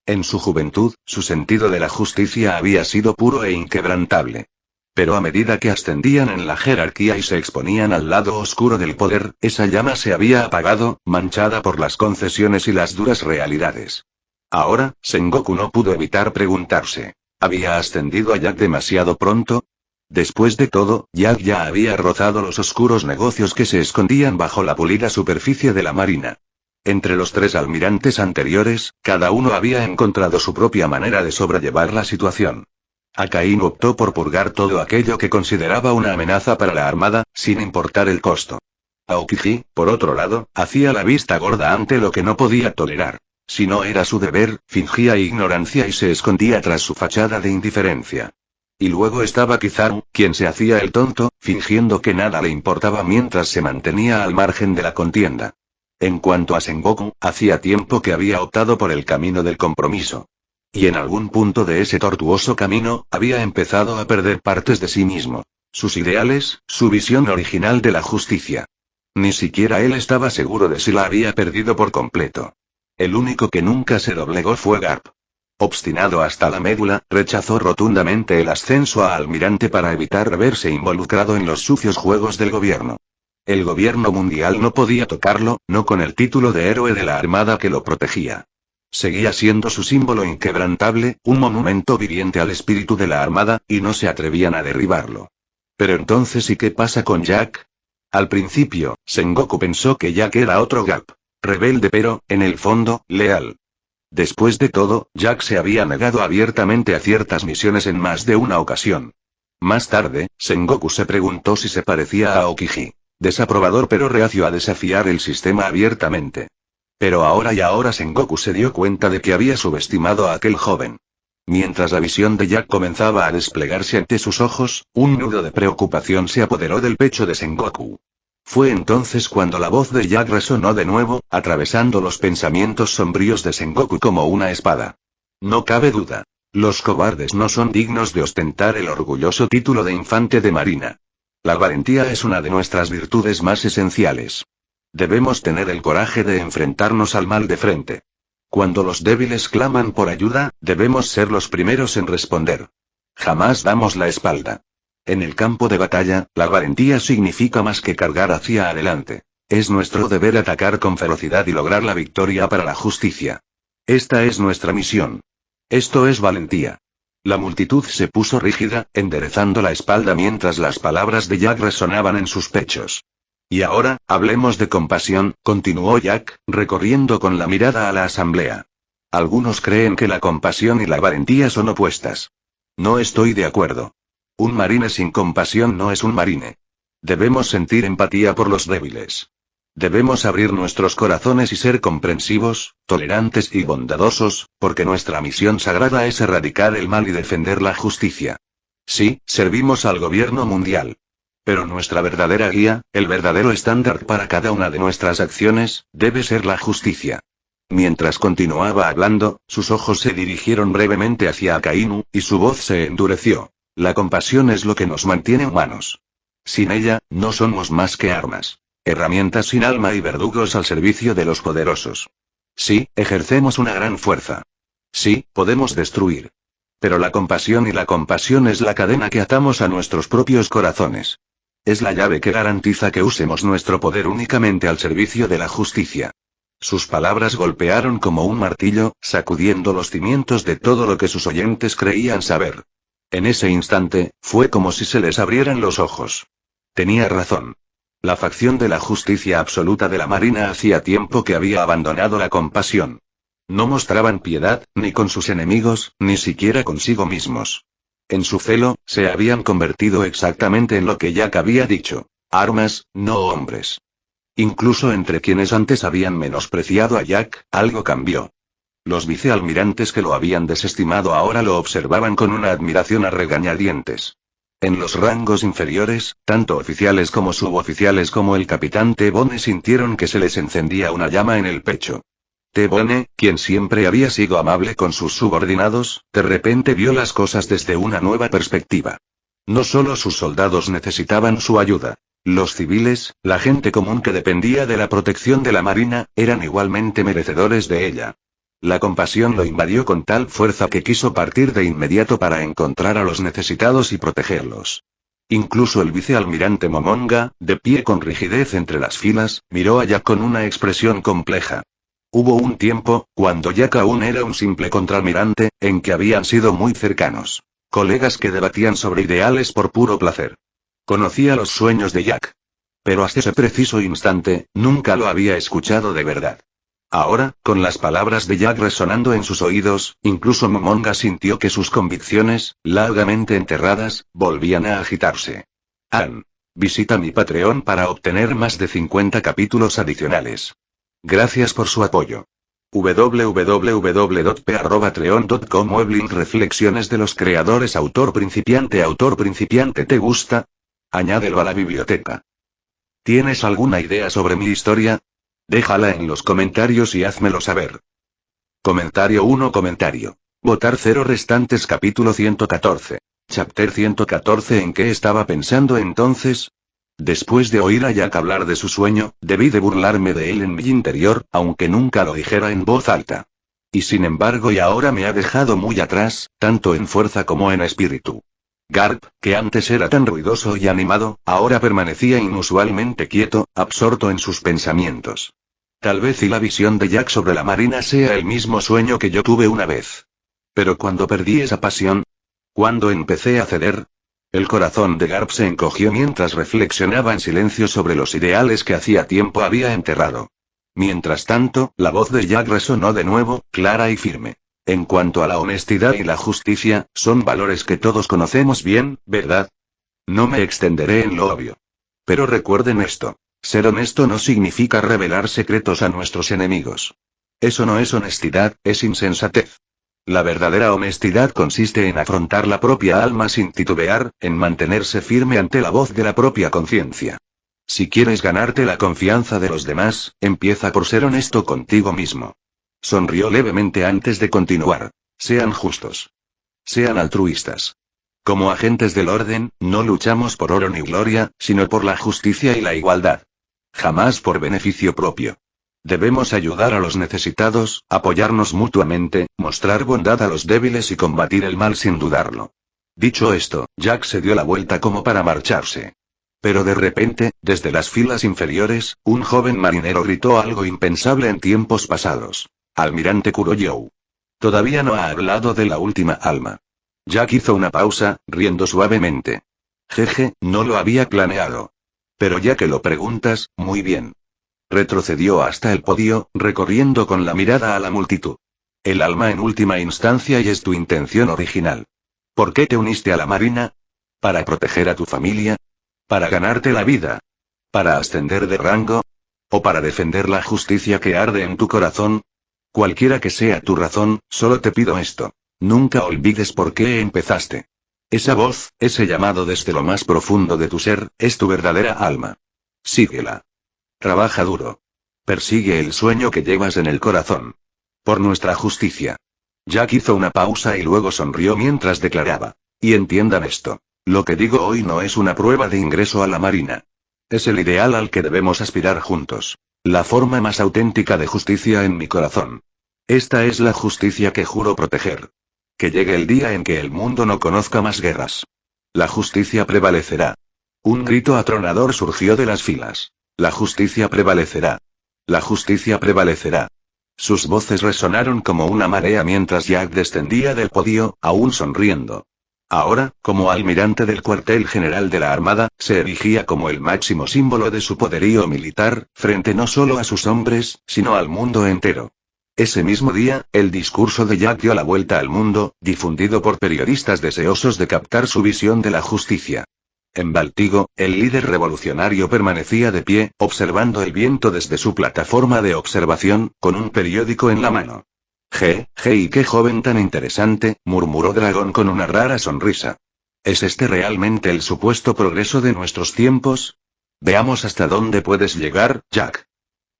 En su juventud, su sentido de la justicia había sido puro e inquebrantable. Pero a medida que ascendían en la jerarquía y se exponían al lado oscuro del poder, esa llama se había apagado, manchada por las concesiones y las duras realidades. Ahora, Sengoku no pudo evitar preguntarse, ¿había ascendido a Jack demasiado pronto? Después de todo, Jack ya había rozado los oscuros negocios que se escondían bajo la pulida superficie de la Marina. Entre los 3 almirantes anteriores, cada uno había encontrado su propia manera de sobrellevar la situación. Akainu optó por purgar todo aquello que consideraba una amenaza para la armada, sin importar el costo. Aokiji, por otro lado, hacía la vista gorda ante lo que no podía tolerar. Si no era su deber, fingía ignorancia y se escondía tras su fachada de indiferencia. Y luego estaba Kizaru, quien se hacía el tonto, fingiendo que nada le importaba mientras se mantenía al margen de la contienda. En cuanto a Sengoku, hacía tiempo que había optado por el camino del compromiso. Y en algún punto de ese tortuoso camino, había empezado a perder partes de sí mismo. Sus ideales, su visión original de la justicia. Ni siquiera él estaba seguro de si la había perdido por completo. El único que nunca se doblegó fue Garp. Obstinado hasta la médula, rechazó rotundamente el ascenso a almirante para evitar verse involucrado en los sucios juegos del gobierno. El gobierno mundial no podía tocarlo, no con el título de héroe de la armada que lo protegía. Seguía siendo su símbolo inquebrantable, un monumento viviente al espíritu de la armada, y no se atrevían a derribarlo. Pero entonces, ¿y qué pasa con Jack? Al principio, Sengoku pensó que Jack era otro Garp. Rebelde pero, en el fondo, leal. Después de todo, Jack se había negado abiertamente a ciertas misiones en más de una ocasión. Más tarde, Sengoku se preguntó si se parecía a Aokiji. Desaprobador pero reacio a desafiar el sistema abiertamente. Pero ahora Sengoku se dio cuenta de que había subestimado a aquel joven. Mientras la visión de Jack comenzaba a desplegarse ante sus ojos, un nudo de preocupación se apoderó del pecho de Sengoku. Fue entonces cuando la voz de Jack resonó de nuevo, atravesando los pensamientos sombríos de Sengoku como una espada. No cabe duda. Los cobardes no son dignos de ostentar el orgulloso título de infante de marina. La valentía es una de nuestras virtudes más esenciales. Debemos tener el coraje de enfrentarnos al mal de frente. Cuando los débiles claman por ayuda, debemos ser los primeros en responder. Jamás damos la espalda. En el campo de batalla, la valentía significa más que cargar hacia adelante. Es nuestro deber atacar con ferocidad y lograr la victoria para la justicia. Esta es nuestra misión. Esto es valentía. La multitud se puso rígida, enderezando la espalda mientras las palabras de Jack resonaban en sus pechos. Y ahora, hablemos de compasión, continuó Jack, recorriendo con la mirada a la asamblea. Algunos creen que la compasión y la valentía son opuestas. No estoy de acuerdo. Un marine sin compasión no es un marine. Debemos sentir empatía por los débiles. Debemos abrir nuestros corazones y ser comprensivos, tolerantes y bondadosos, porque nuestra misión sagrada es erradicar el mal y defender la justicia. Sí, servimos al gobierno mundial. Pero nuestra verdadera guía, el verdadero estándar para cada una de nuestras acciones, debe ser la justicia. Mientras continuaba hablando, sus ojos se dirigieron brevemente hacia Akainu, y su voz se endureció. La compasión es lo que nos mantiene humanos. Sin ella, no somos más que armas. Herramientas sin alma y verdugos al servicio de los poderosos. Sí, ejercemos una gran fuerza. Sí, podemos destruir. Pero la compasión es la cadena que atamos a nuestros propios corazones. Es la llave que garantiza que usemos nuestro poder únicamente al servicio de la justicia. Sus palabras golpearon como un martillo, sacudiendo los cimientos de todo lo que sus oyentes creían saber. En ese instante, fue como si se les abrieran los ojos. Tenía razón. La facción de la justicia absoluta de la Marina hacía tiempo que había abandonado la compasión. No mostraban piedad, ni con sus enemigos, ni siquiera consigo mismos. En su celo, se habían convertido exactamente en lo que Jack había dicho. Armas, no hombres. Incluso entre quienes antes habían menospreciado a Jack, algo cambió. Los vicealmirantes que lo habían desestimado ahora lo observaban con una admiración a regañadientes. En los rangos inferiores, tanto oficiales como suboficiales como el capitán T-Bone sintieron que se les encendía una llama en el pecho. T-Bone, quien siempre había sido amable con sus subordinados, de repente vio las cosas desde una nueva perspectiva. No solo sus soldados necesitaban su ayuda. Los civiles, la gente común que dependía de la protección de la marina, eran igualmente merecedores de ella. La compasión lo invadió con tal fuerza que quiso partir de inmediato para encontrar a los necesitados y protegerlos. Incluso el vicealmirante Momonga, de pie con rigidez entre las filas, miró a Jack con una expresión compleja. Hubo un tiempo, cuando Jack aún era un simple contraalmirante, en que habían sido muy cercanos. Colegas que debatían sobre ideales por puro placer. Conocía los sueños de Jack. Pero hasta ese preciso instante, nunca lo había escuchado de verdad. Ahora, con las palabras de Jack resonando en sus oídos, incluso Momonga sintió que sus convicciones, largamente enterradas, volvían a agitarse. Visita mi Patreon para obtener más de 50 capítulos adicionales. Gracias por su apoyo. www.p@treon.com Weblink Reflexiones de los creadores Autor principiante ¿te gusta? Añádelo a la biblioteca. ¿Tienes alguna idea sobre mi historia? Déjala en los comentarios y házmelo saber. Comentario 1. Votar 0 restantes capítulo 114. Chapter 114. ¿En qué estaba pensando entonces? Después de oír a Jack hablar de su sueño, debí de burlarme de él en mi interior, aunque nunca lo dijera en voz alta. Y sin embargo y ahora me ha dejado muy atrás, tanto en fuerza como en espíritu. Garp, que antes era tan ruidoso y animado, ahora permanecía inusualmente quieto, absorto en sus pensamientos. Tal vez y la visión de Jack sobre la marina sea el mismo sueño que yo tuve una vez. Pero cuando perdí esa pasión, cuando empecé a ceder, el corazón de Garp se encogió mientras reflexionaba en silencio sobre los ideales que hacía tiempo había enterrado. Mientras tanto, la voz de Jack resonó de nuevo, clara y firme. En cuanto a la honestidad y la justicia, son valores que todos conocemos bien, ¿verdad? No me extenderé en lo obvio. Pero recuerden esto. Ser honesto no significa revelar secretos a nuestros enemigos. Eso no es honestidad, es insensatez. La verdadera honestidad consiste en afrontar la propia alma sin titubear, en mantenerse firme ante la voz de la propia conciencia. Si quieres ganarte la confianza de los demás, empieza por ser honesto contigo mismo. Sonrió levemente antes de continuar. Sean justos. Sean altruistas. Como agentes del orden, no luchamos por oro ni gloria, sino por la justicia y la igualdad. Jamás por beneficio propio. Debemos ayudar a los necesitados, apoyarnos mutuamente, mostrar bondad a los débiles y combatir el mal sin dudarlo. Dicho esto, Jack se dio la vuelta como para marcharse. Pero de repente, desde las filas inferiores, un joven marinero gritó algo impensable en tiempos pasados. Almirante Kuroyou. Todavía no ha hablado de la última alma. Jack hizo una pausa, riendo suavemente. Jeje, no lo había planeado. Pero ya que lo preguntas, muy bien. Retrocedió hasta el podio, recorriendo con la mirada a la multitud. El alma en última instancia y es tu intención original. ¿Por qué te uniste a la marina? ¿Para proteger a tu familia? ¿Para ganarte la vida? ¿Para ascender de rango? ¿O para defender la justicia que arde en tu corazón? Cualquiera que sea tu razón, solo te pido esto. Nunca olvides por qué empezaste. Esa voz, ese llamado desde lo más profundo de tu ser, es tu verdadera alma. Síguela. Trabaja duro. Persigue el sueño que llevas en el corazón. Por nuestra justicia. Jack hizo una pausa y luego sonrió mientras declaraba. Y entiendan esto. Lo que digo hoy no es una prueba de ingreso a la marina. Es el ideal al que debemos aspirar juntos. La forma más auténtica de justicia en mi corazón. Esta es la justicia que juro proteger. Que llegue el día en que el mundo no conozca más guerras. La justicia prevalecerá. Un grito atronador surgió de las filas. La justicia prevalecerá. La justicia prevalecerá. Sus voces resonaron como una marea mientras Jack descendía del podio, aún sonriendo. Ahora, como almirante del cuartel general de la Armada, se erigía como el máximo símbolo de su poderío militar, frente no solo a sus hombres, sino al mundo entero. Ese mismo día, el discurso de Jack dio la vuelta al mundo, difundido por periodistas deseosos de captar su visión de la justicia. En Baltigo, el líder revolucionario permanecía de pie, observando el viento desde su plataforma de observación, con un periódico en la mano. Y qué joven tan interesante, murmuró Dragón con una rara sonrisa. ¿Es este realmente el supuesto progreso de nuestros tiempos? Veamos hasta dónde puedes llegar, Jack.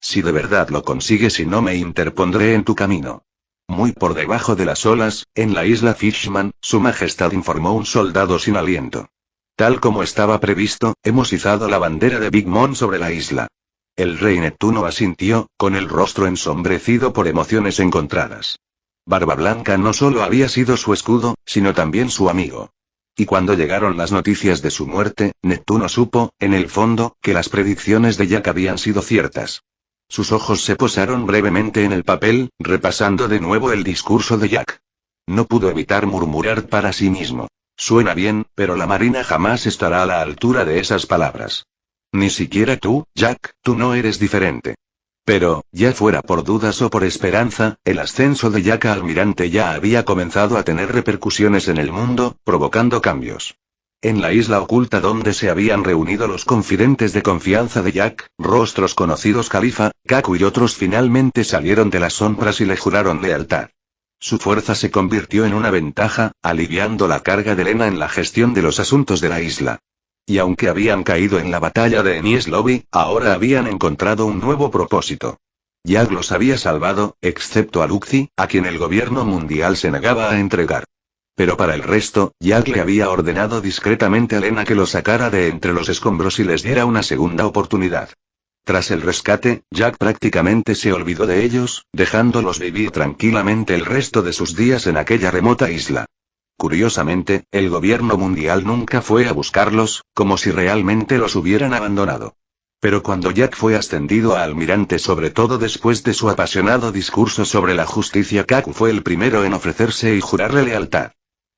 Si de verdad lo consigues y no me interpondré en tu camino. Muy por debajo de las olas, en la isla Fishman, Su Majestad informó un soldado sin aliento. Tal como estaba previsto, hemos izado la bandera de Big Mom sobre la isla. El rey Neptuno asintió, con el rostro ensombrecido por emociones encontradas. Barba Blanca no solo había sido su escudo, sino también su amigo. Y cuando llegaron las noticias de su muerte, Neptuno supo, en el fondo, que las predicciones de Jack habían sido ciertas. Sus ojos se posaron brevemente en el papel, repasando de nuevo el discurso de Jack. No pudo evitar murmurar para sí mismo. Suena bien, pero la Marina jamás estará a la altura de esas palabras. Ni siquiera tú, Jack, tú no eres diferente. Pero, ya fuera por dudas o por esperanza, el ascenso de Jack a almirante ya había comenzado a tener repercusiones en el mundo, provocando cambios. En la isla oculta donde se habían reunido los confidentes de confianza de Jack, rostros conocidos Khalifa, Kaku y otros finalmente salieron de las sombras y le juraron lealtad. Su fuerza se convirtió en una ventaja, aliviando la carga de Lena en la gestión de los asuntos de la isla. Y aunque habían caído en la batalla de Enies Lobby, ahora habían encontrado un nuevo propósito. Jack los había salvado, excepto a Luxi, a quien el gobierno mundial se negaba a entregar. Pero para el resto, Jack le había ordenado discretamente a Lena que lo sacara de entre los escombros y les diera una segunda oportunidad. Tras el rescate, Jack prácticamente se olvidó de ellos, dejándolos vivir tranquilamente el resto de sus días en aquella remota isla. Curiosamente, el gobierno mundial nunca fue a buscarlos, como si realmente los hubieran abandonado. Pero cuando Jack fue ascendido a almirante, sobre todo después de su apasionado discurso sobre la justicia, Kaku fue el primero en ofrecerse y jurarle lealtad.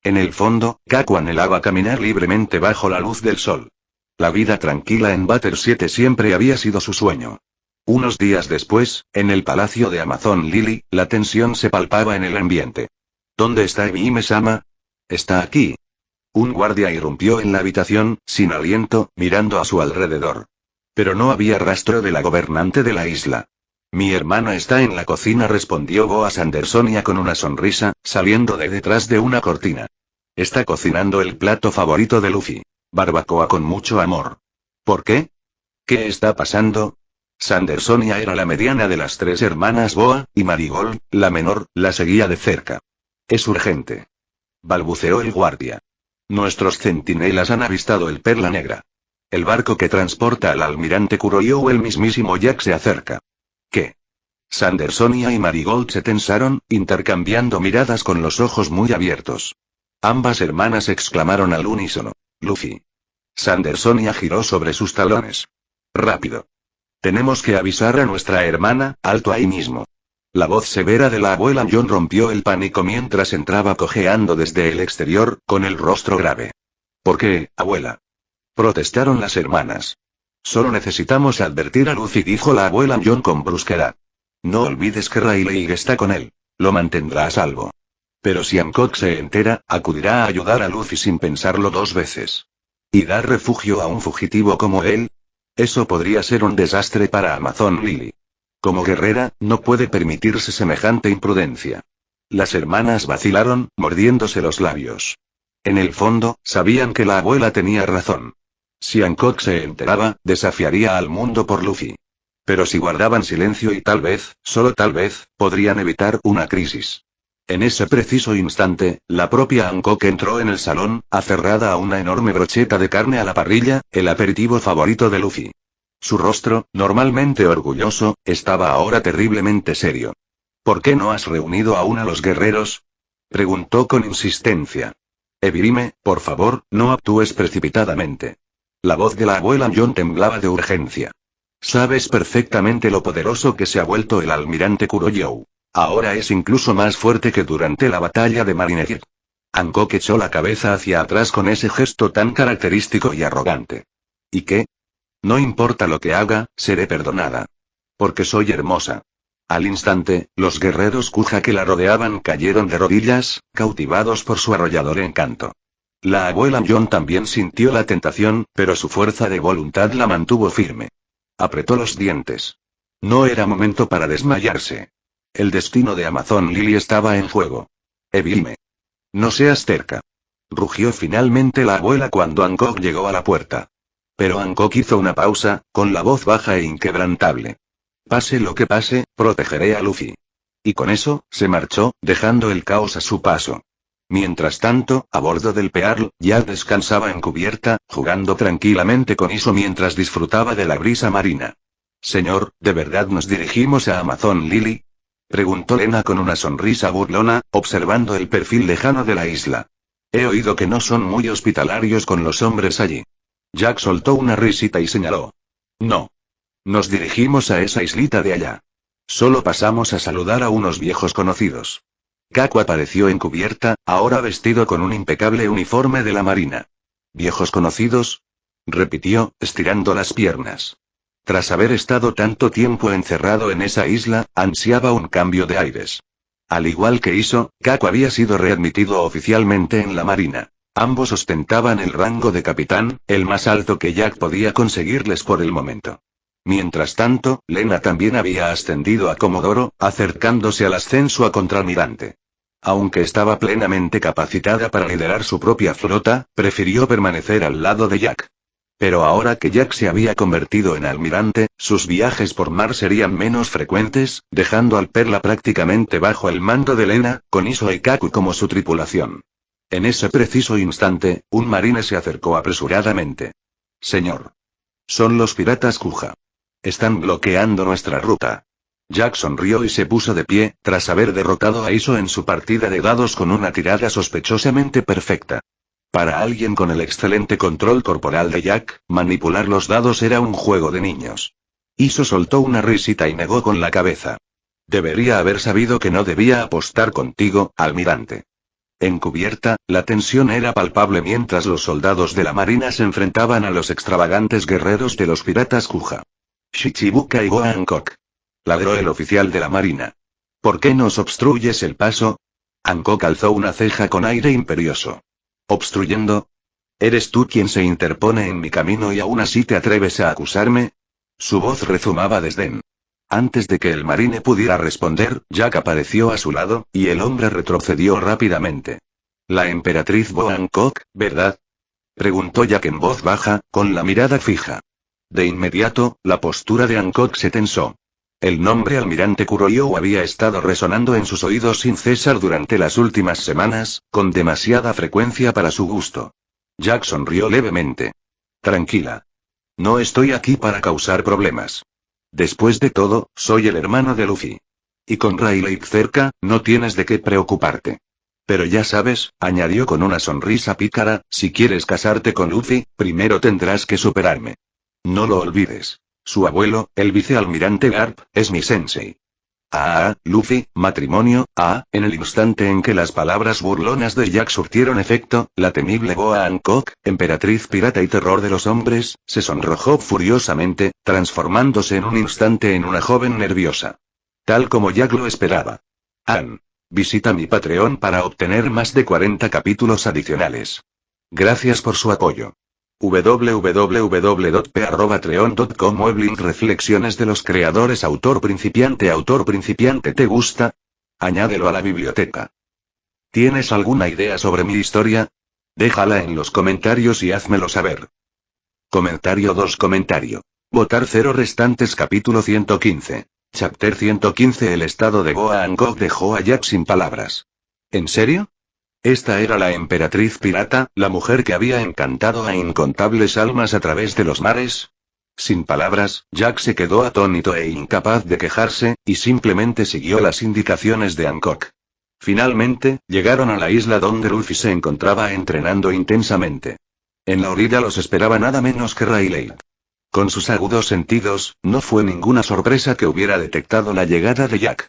En el fondo, Kaku anhelaba caminar libremente bajo la luz del sol. La vida tranquila en Batter 7 siempre había sido su sueño. Unos días después, en el palacio de Amazon Lily, la tensión se palpaba en el ambiente. ¿Dónde está Ebime-sama? Está aquí. Un guardia irrumpió en la habitación, sin aliento, mirando a su alrededor. Pero no había rastro de la gobernante de la isla. Mi hermana está en la cocina, respondió Boaz Andersonia con una sonrisa, saliendo de detrás de una cortina. Está cocinando el plato favorito de Luffy. Barbacoa con mucho amor. ¿Por qué? ¿Qué está pasando? Sandersonia era la mediana de las tres hermanas Boa, y Marigold, la menor, la seguía de cerca. Es urgente. Balbuceó el guardia. Nuestros centinelas han avistado el Perla Negra. El barco que transporta al almirante Kuroyo, el mismísimo Jack, se acerca. ¿Qué? Sandersonia y Marigold se tensaron, intercambiando miradas con los ojos muy abiertos. Ambas hermanas exclamaron al unísono. Luffy. Sandersonia giró sobre sus talones. Rápido. Tenemos que avisar a nuestra hermana, alto ahí mismo. La voz severa de la abuela John rompió el pánico mientras entraba cojeando desde el exterior, con el rostro grave. ¿Por qué, abuela? Protestaron las hermanas. Solo necesitamos advertir a Luffy, dijo la abuela John con brusquedad. No olvides que Rayleigh está con él. Lo mantendrá a salvo. Pero si Hancock se entera, acudirá a ayudar a Luffy sin pensarlo dos veces. ¿Y dar refugio a un fugitivo como él? Eso podría ser un desastre para Amazon Lily. Como guerrera, no puede permitirse semejante imprudencia. Las hermanas vacilaron, mordiéndose los labios. En el fondo, sabían que la abuela tenía razón. Si Hancock se enteraba, desafiaría al mundo por Luffy. Pero si guardaban silencio y tal vez, solo tal vez, podrían evitar una crisis. En ese preciso instante, la propia Hancock entró en el salón, aferrada a una enorme brocheta de carne a la parrilla, el aperitivo favorito de Luffy. Su rostro, normalmente orgulloso, estaba ahora terriblemente serio. ¿Por qué no has reunido aún a los guerreros? Preguntó con insistencia. Ebirime, por favor, no actúes precipitadamente. La voz de la abuela John temblaba de urgencia. Sabes perfectamente lo poderoso que se ha vuelto el almirante Kuroyo. Ahora es incluso más fuerte que durante la batalla de Marineford. Hancock echó la cabeza hacia atrás con ese gesto tan característico y arrogante. ¿Y qué? No importa lo que haga, seré perdonada. Porque soy hermosa. Al instante, los guerreros Kuja que la rodeaban cayeron de rodillas, cautivados por su arrollador encanto. La abuela John también sintió la tentación, pero su fuerza de voluntad la mantuvo firme. Apretó los dientes. No era momento para desmayarse. El destino de Amazon Lily estaba en juego. Ebirime. No seas terca. Rugió finalmente la abuela cuando Hancock llegó a la puerta. Pero Hancock hizo una pausa, con la voz baja e inquebrantable. Pase lo que pase, protegeré a Luffy. Y con eso, se marchó, dejando el caos a su paso. Mientras tanto, a bordo del Pearl, Jack descansaba en cubierta, jugando tranquilamente con Iso mientras disfrutaba de la brisa marina. Señor, ¿de verdad nos dirigimos a Amazon Lily? Preguntó Lena con una sonrisa burlona, observando el perfil lejano de la isla. He oído que no son muy hospitalarios con los hombres allí. Jack soltó una risita y señaló. No. Nos dirigimos a esa islita de allá. Solo pasamos a saludar a unos viejos conocidos. Kaku apareció en cubierta, ahora vestido con un impecable uniforme de la marina. ¿Viejos conocidos? Repitió, estirando las piernas. Tras haber estado tanto tiempo encerrado en esa isla, ansiaba un cambio de aires. Al igual que Iso, Kaku había sido readmitido oficialmente en la marina. Ambos ostentaban el rango de capitán, el más alto que Jack podía conseguirles por el momento. Mientras tanto, Lena también había ascendido a Comodoro, acercándose al ascenso a contraalmirante. Aunque estaba plenamente capacitada para liderar su propia flota, prefirió permanecer al lado de Jack. Pero ahora que Jack se había convertido en almirante, sus viajes por mar serían menos frecuentes, dejando al Perla prácticamente bajo el mando de Lena, con Iso y Kaku como su tripulación. En ese preciso instante, un marine se acercó apresuradamente. Señor. Son los piratas Kuja. Están bloqueando nuestra ruta. Jack sonrió y se puso de pie, tras haber derrotado a Iso en su partida de dados con una tirada sospechosamente perfecta. Para alguien con el excelente control corporal de Jack, manipular los dados era un juego de niños. Iso soltó una risita y negó con la cabeza. Debería haber sabido que no debía apostar contigo, almirante. En cubierta, la tensión era palpable mientras los soldados de la marina se enfrentaban a los extravagantes guerreros de los piratas Kuja. Shichibuka y Goa Hancock. Ladró el oficial de la marina. ¿Por qué nos obstruyes el paso? Hancock alzó una ceja con aire imperioso. ¿Obstruyendo? ¿Eres tú quien se interpone en mi camino y aún así te atreves a acusarme? Su voz rezumaba desdén. Antes de que el marine pudiera responder, Jack apareció a su lado, y el hombre retrocedió rápidamente. La emperatriz Bo Hancock, ¿verdad? Preguntó Jack en voz baja, con la mirada fija. De inmediato, la postura de Hancock se tensó. El nombre almirante Kuroyo había estado resonando en sus oídos sin cesar durante las últimas semanas, con demasiada frecuencia para su gusto. Jack sonrió levemente. Tranquila. No estoy aquí para causar problemas. Después de todo, soy el hermano de Luffy. Y con Rayleigh cerca, no tienes de qué preocuparte. Pero ya sabes, añadió con una sonrisa pícara, si quieres casarte con Luffy, primero tendrás que superarme. No lo olvides. Su abuelo, el vicealmirante Garp, es mi sensei. Luffy, matrimonio, en el instante en que las palabras burlonas de Jack surtieron efecto, la temible Boa Hancock, emperatriz pirata y terror de los hombres, se sonrojó furiosamente, transformándose en un instante en una joven nerviosa. Tal como Jack lo esperaba. Visita mi Patreon para obtener más de 40 capítulos adicionales. Gracias por su apoyo. www.p@treon.com Weblink Reflexiones de los creadores Autor principiante ¿te gusta? Añádelo a la biblioteca. ¿Tienes alguna idea sobre mi historia? Déjala en los comentarios y házmelo saber. Comentario 2 Votar 0 restantes capítulo 115. Chapter 115 El estado de Boa Hancock dejó a Jack sin palabras. ¿En serio? Esta era la emperatriz pirata, la mujer que había encantado a incontables almas a través de los mares. Sin palabras, Jack se quedó atónito e incapaz de quejarse, y simplemente siguió las indicaciones de Hancock. Finalmente, llegaron a la isla donde Luffy se encontraba entrenando intensamente. En la orilla los esperaba nada menos que Rayleigh. Con sus agudos sentidos, no fue ninguna sorpresa que hubiera detectado la llegada de Jack.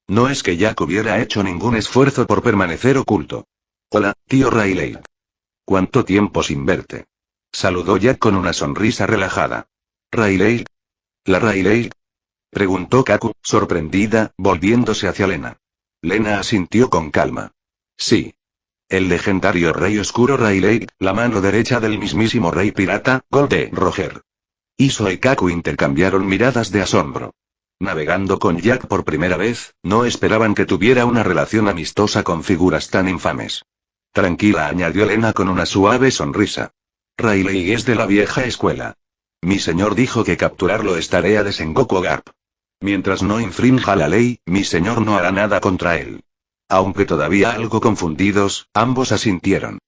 No es que Jack hubiera hecho ningún esfuerzo por permanecer oculto. Hola, tío Rayleigh. ¿Cuánto tiempo sin verte? Saludó Jack con una sonrisa relajada. ¿Rayleigh? ¿La Rayleigh? Preguntó Kaku, sorprendida, volviéndose hacia Lena. Lena asintió con calma. Sí. El legendario Rey Oscuro Rayleigh, la mano derecha del mismísimo Rey Pirata, Gold Roger. Iso y Kaku intercambiaron miradas de asombro. Navegando con Jack por primera vez, no esperaban que tuviera una relación amistosa con figuras tan infames. Tranquila, añadió Lena con una suave sonrisa. Rayleigh es de la vieja escuela. Mi señor dijo que capturarlo es tarea de Sengoku Garp. Mientras no infrinja la ley, mi señor no hará nada contra él. Aunque todavía algo confundidos, ambos asintieron.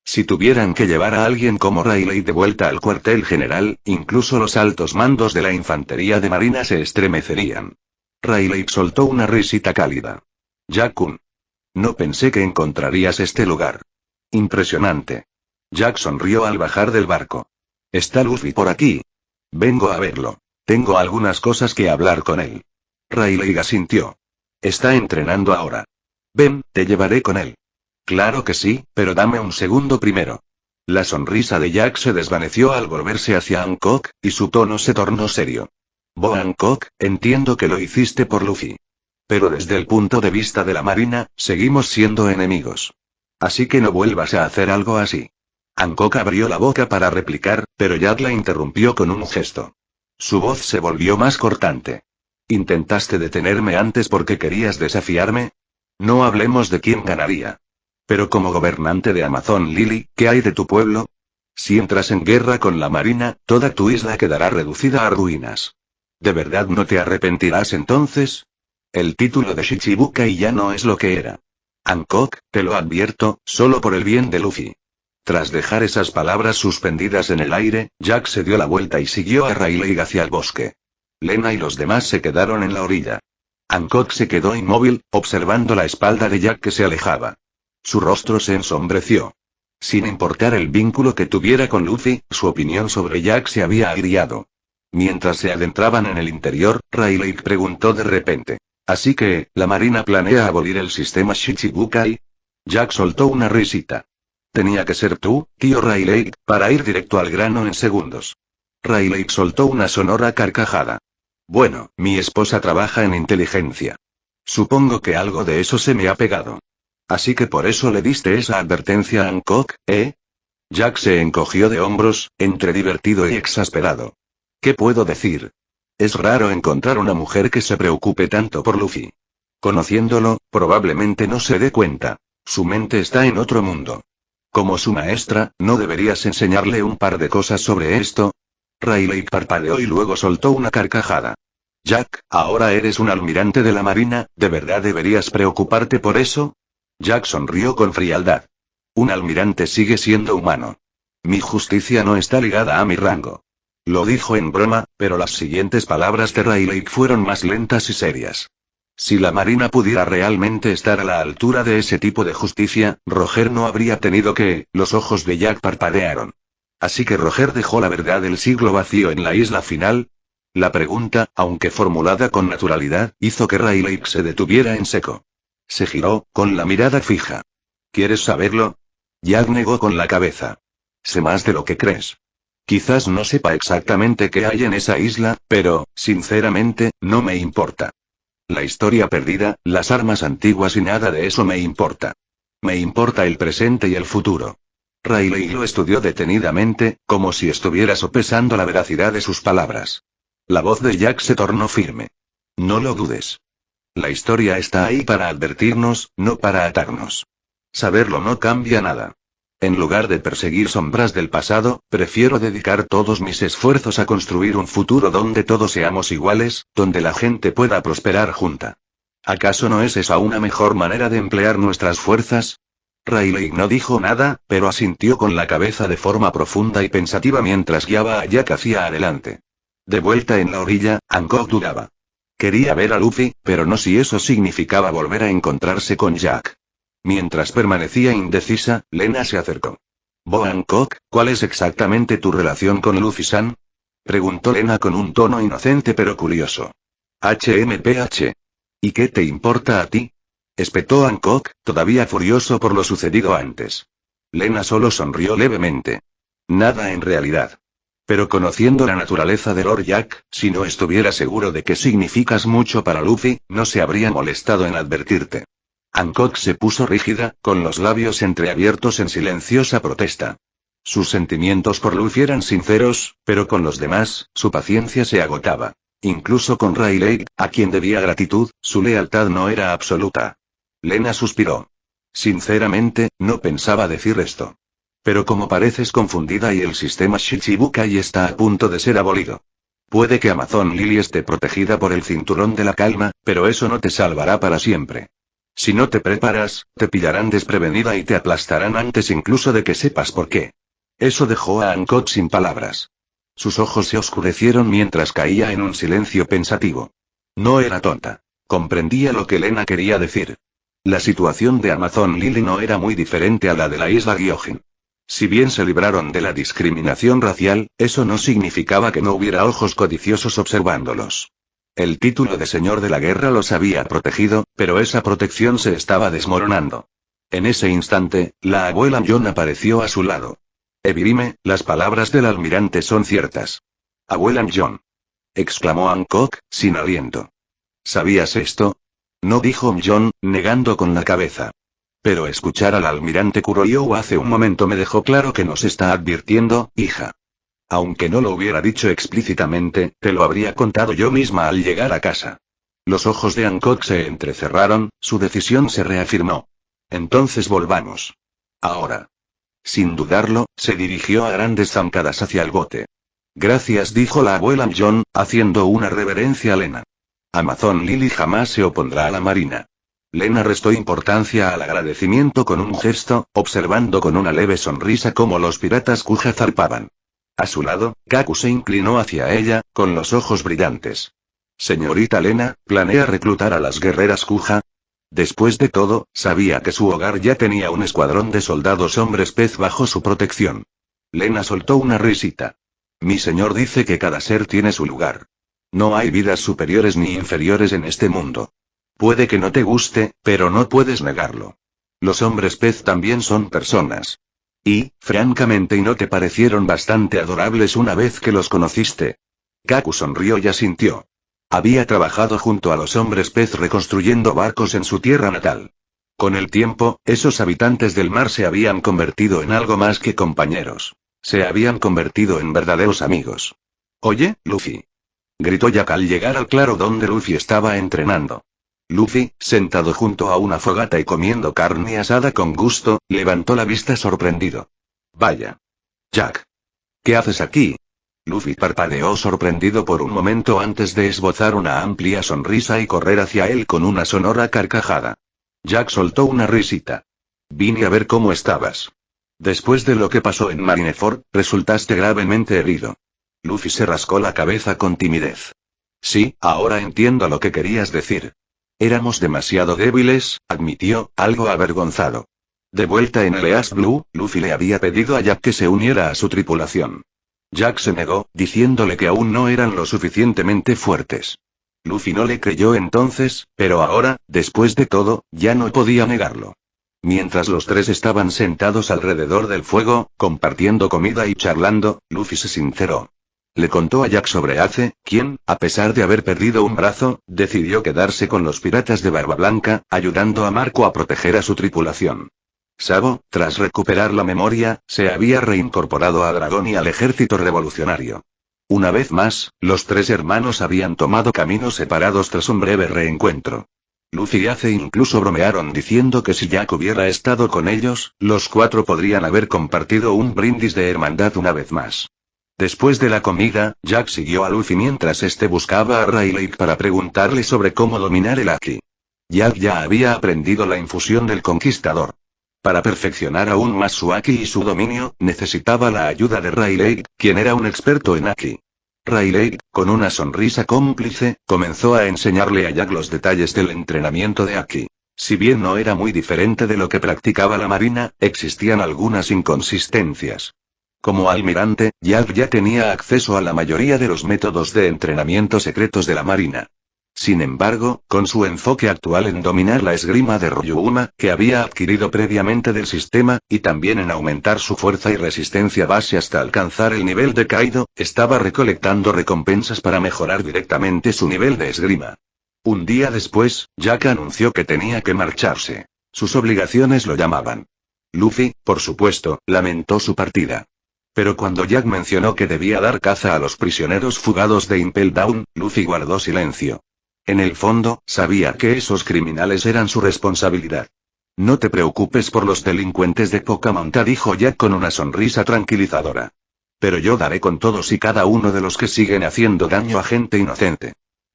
Si tuvieran que llevar a alguien como Riley de vuelta al cuartel general, incluso los altos mandos de la infantería de marina se estremecerían. Riley soltó una risita cálida. Jack-kun. No pensé que encontrarías este lugar. Impresionante. Jack sonrió al bajar del barco. ¿Está Luffy por aquí? Vengo a verlo. Tengo algunas cosas que hablar con él. Riley asintió. Está entrenando ahora. Ven, te llevaré con él. Claro que sí, pero dame un segundo primero. La sonrisa de Jack se desvaneció al volverse hacia Hancock, y su tono se tornó serio. Hancock, entiendo que lo hiciste por Luffy. Pero desde el punto de vista de la marina, seguimos siendo enemigos. Así que no vuelvas a hacer algo así. Hancock abrió la boca para replicar, pero Jack la interrumpió con un gesto. Su voz se volvió más cortante. ¿Intentaste detenerme antes porque querías desafiarme? No hablemos de quién ganaría. Pero como gobernante de Amazon Lily, ¿qué hay de tu pueblo? Si entras en guerra con la marina, toda tu isla quedará reducida a ruinas. ¿De verdad no te arrepentirás entonces? El título de Shichibukai ya no es lo que era. Hancock, te lo advierto, solo por el bien de Luffy. Tras dejar esas palabras suspendidas en el aire, Jack se dio la vuelta y siguió a Riley hacia el bosque. Lena y los demás se quedaron en la orilla. Hancock se quedó inmóvil, observando la espalda de Jack que se alejaba. Su rostro se ensombreció. Sin importar el vínculo que tuviera con Luffy, su opinión sobre Jack se había agriado. Mientras se adentraban en el interior, Riley preguntó de repente. ¿Así que, la marina planea abolir el sistema Shichibukai? Jack soltó una risita. Tenía que ser tú, tío Riley, para ir directo al grano en segundos. Riley soltó una sonora carcajada. Bueno, mi esposa trabaja en inteligencia. Supongo que algo de eso se me ha pegado. Así que por eso le diste esa advertencia a Hancock, ¿eh? Jack se encogió de hombros, entre divertido y exasperado. ¿Qué puedo decir? Es raro encontrar una mujer que se preocupe tanto por Luffy. Conociéndolo, probablemente no se dé cuenta. Su mente está en otro mundo. Como su maestra, ¿no deberías enseñarle un par de cosas sobre esto? Riley parpadeó y luego soltó una carcajada. Jack, ahora eres un almirante de la marina, ¿de verdad deberías preocuparte por eso? Jack sonrió con frialdad. Un almirante sigue siendo humano. Mi justicia no está ligada a mi rango. Lo dijo en broma, pero las siguientes palabras de Riley fueron más lentas y serias. Si la marina pudiera realmente estar a la altura de ese tipo de justicia, Roger no habría tenido que. Los ojos de Jack parpadearon. Así que Roger dejó la verdad del siglo vacío en la isla final. La pregunta, aunque formulada con naturalidad, hizo que Riley se detuviera en seco. Se giró, con la mirada fija. ¿Quieres saberlo? Jack negó con la cabeza. Sé más de lo que crees. Quizás no sepa exactamente qué hay en esa isla, pero, sinceramente, no me importa. La historia perdida, las armas antiguas y nada de eso me importa. Me importa el presente y el futuro. Riley lo estudió detenidamente, como si estuviera sopesando la veracidad de sus palabras. La voz de Jack se tornó firme. No lo dudes. La historia está ahí para advertirnos, no para atarnos. Saberlo no cambia nada. En lugar de perseguir sombras del pasado, prefiero dedicar todos mis esfuerzos a construir un futuro donde todos seamos iguales, donde la gente pueda prosperar junta. ¿Acaso no es esa una mejor manera de emplear nuestras fuerzas? Riley no dijo nada, pero asintió con la cabeza de forma profunda y pensativa mientras guiaba a Jack hacia adelante. De vuelta en la orilla, Hancock dudaba. Quería ver a Luffy, pero no si eso significaba volver a encontrarse con Jack. Mientras permanecía indecisa, Lena se acercó. Hancock, ¿cuál es exactamente tu relación con Luffy-san? Preguntó Lena con un tono inocente pero curioso. HMPH. ¿Y qué te importa a ti? Espetó Hancock, todavía furioso por lo sucedido antes. Lena solo sonrió levemente. Nada en realidad. Pero conociendo la naturaleza de Lord Jack, si no estuviera seguro de que significas mucho para Luffy, no se habría molestado en advertirte. Hancock se puso rígida, con los labios entreabiertos en silenciosa protesta. Sus sentimientos por Luffy eran sinceros, pero con los demás, su paciencia se agotaba. Incluso con Riley, a quien debía gratitud, su lealtad no era absoluta. Lena suspiró. Sinceramente, no pensaba decir esto. Pero como pareces confundida y el sistema Shichibukai está a punto de ser abolido. Puede que Amazon Lily esté protegida por el cinturón de la calma, pero eso no te salvará para siempre. Si no te preparas, te pillarán desprevenida y te aplastarán antes incluso de que sepas por qué. Eso dejó a Hancock sin palabras. Sus ojos se oscurecieron mientras caía en un silencio pensativo. No era tonta. Comprendía lo que Lena quería decir. La situación de Amazon Lily no era muy diferente a la de la isla Gyojin. Si bien se libraron de la discriminación racial, eso no significaba que no hubiera ojos codiciosos observándolos. El título de señor de la guerra los había protegido, pero esa protección se estaba desmoronando. En ese instante, la abuela John apareció a su lado. Evirime, las palabras del almirante son ciertas. Abuela John. Exclamó Hancock, sin aliento. ¿Sabías esto? No dijo John, negando con la cabeza. Pero escuchar al almirante Kuroyo hace un momento me dejó claro que nos está advirtiendo, hija. Aunque no lo hubiera dicho explícitamente, te lo habría contado yo misma al llegar a casa. Los ojos de Hancock se entrecerraron, su decisión se reafirmó. Entonces volvamos. Ahora. Sin dudarlo, se dirigió a grandes zancadas hacia el bote. Gracias, dijo la abuela John, haciendo una reverencia a Lena. Amazon Lily jamás se opondrá a la marina. Lena restó importancia al agradecimiento con un gesto, observando con una leve sonrisa cómo los piratas Kuja zarpaban. A su lado, Kaku se inclinó hacia ella, con los ojos brillantes. Señorita Lena, ¿planea reclutar a las guerreras Kuja? Después de todo, sabía que su hogar ya tenía un escuadrón de soldados hombres pez bajo su protección. Lena soltó una risita. Mi señor dice que cada ser tiene su lugar. No hay vidas superiores ni inferiores en este mundo. Puede que no te guste, pero no puedes negarlo. Los hombres pez también son personas. Y, francamente, ¿y no te parecieron bastante adorables una vez que los conociste? Kaku sonrió y asintió. Había trabajado junto a los hombres pez reconstruyendo barcos en su tierra natal. Con el tiempo, esos habitantes del mar se habían convertido en algo más que compañeros. Se habían convertido en verdaderos amigos. Oye, Luffy. Gritó Jack al llegar al claro donde Luffy estaba entrenando. Luffy, sentado junto a una fogata y comiendo carne asada con gusto, levantó la vista sorprendido. Vaya. Jack. ¿Qué haces aquí? Luffy parpadeó sorprendido por un momento antes de esbozar una amplia sonrisa y correr hacia él con una sonora carcajada. Jack soltó una risita. Vine a ver cómo estabas. Después de lo que pasó en Marineford, resultaste gravemente herido. Luffy se rascó la cabeza con timidez. Sí, ahora entiendo lo que querías decir. Éramos demasiado débiles, admitió, algo avergonzado. De vuelta en el East Blue, Luffy le había pedido a Jack que se uniera a su tripulación. Jack se negó, diciéndole que aún no eran lo suficientemente fuertes. Luffy no le creyó entonces, pero ahora, después de todo, ya no podía negarlo. Mientras los tres estaban sentados alrededor del fuego, compartiendo comida y charlando, Luffy se sinceró. Le contó a Jack sobre Ace, quien, a pesar de haber perdido un brazo, decidió quedarse con los piratas de Barba Blanca, ayudando a Marco a proteger a su tripulación. Sabo, tras recuperar la memoria, se había reincorporado a Dragón y al ejército revolucionario. Una vez más, los tres hermanos habían tomado caminos separados tras un breve reencuentro. Luffy y Ace incluso bromearon diciendo que si Jack hubiera estado con ellos, los cuatro podrían haber compartido un brindis de hermandad una vez más. Después de la comida, Jack siguió a Luffy mientras este buscaba a Rayleigh para preguntarle sobre cómo dominar el Haki. Jack ya había aprendido la infusión del conquistador. Para perfeccionar aún más su Haki y su dominio, necesitaba la ayuda de Rayleigh, quien era un experto en Haki. Rayleigh, con una sonrisa cómplice, comenzó a enseñarle a Jack los detalles del entrenamiento de Haki. Si bien no era muy diferente de lo que practicaba la marina, existían algunas inconsistencias. Como almirante, Jack ya tenía acceso a la mayoría de los métodos de entrenamiento secretos de la marina. Sin embargo, con su enfoque actual en dominar la esgrima de Ryuuma, que había adquirido previamente del sistema, y también en aumentar su fuerza y resistencia base hasta alcanzar el nivel de Kaido, estaba recolectando recompensas para mejorar directamente su nivel de esgrima. Un día después, Jack anunció que tenía que marcharse. Sus obligaciones lo llamaban. Luffy, por supuesto, lamentó su partida. Pero cuando Jack mencionó que debía dar caza a los prisioneros fugados de Impel Down, Luffy guardó silencio. En el fondo, sabía que esos criminales eran su responsabilidad. No te preocupes por los delincuentes de poca monta, dijo Jack con una sonrisa tranquilizadora. Pero yo daré con todos y cada uno de los que siguen haciendo daño a gente inocente.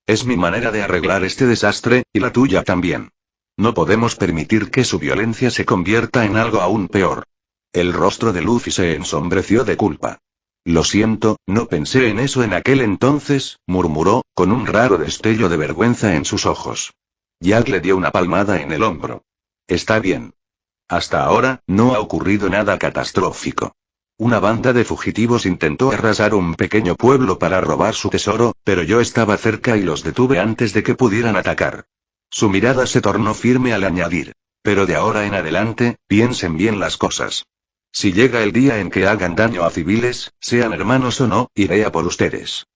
Es mi manera de arreglar este desastre, y la tuya también. No podemos permitir que su violencia se convierta en algo aún peor. El rostro de Luffy se ensombreció de culpa. Lo siento, no pensé en eso en aquel entonces, murmuró, con un raro destello de vergüenza en sus ojos. Jack le dio una palmada en el hombro. Está bien. Hasta ahora, no ha ocurrido nada catastrófico. Una banda de fugitivos intentó arrasar un pequeño pueblo para robar su tesoro, pero yo estaba cerca y los detuve antes de que pudieran atacar. Su mirada se tornó firme al añadir. Pero de ahora en adelante, piensen bien las cosas. Si llega el día en que hagan daño a civiles, sean hermanos o no, iré a por ustedes.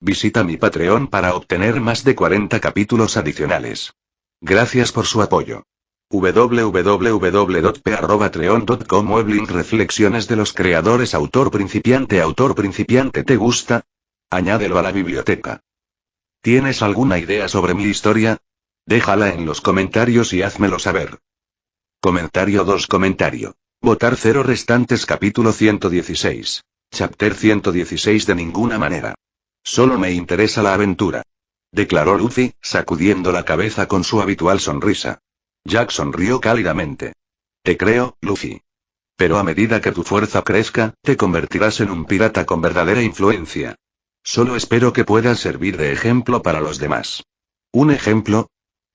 Visita mi Patreon para obtener más de 40 capítulos adicionales. Gracias por su apoyo. www.p@patreon.com Weblink Reflexiones de los creadores Autor principiante ¿te gusta? Añádelo a la biblioteca. ¿Tienes alguna idea sobre mi historia? Déjala en los comentarios y házmelo saber. Comentario 2. Votar 0 restantes capítulo 116. Chapter 116 de ninguna manera. Solo me interesa la aventura. Declaró Luffy, sacudiendo la cabeza con su habitual sonrisa. Jack sonrió cálidamente. Te creo, Luffy. Pero a medida que tu fuerza crezca, te convertirás en un pirata con verdadera influencia. Solo espero que puedas servir de ejemplo para los demás. ¿Un ejemplo?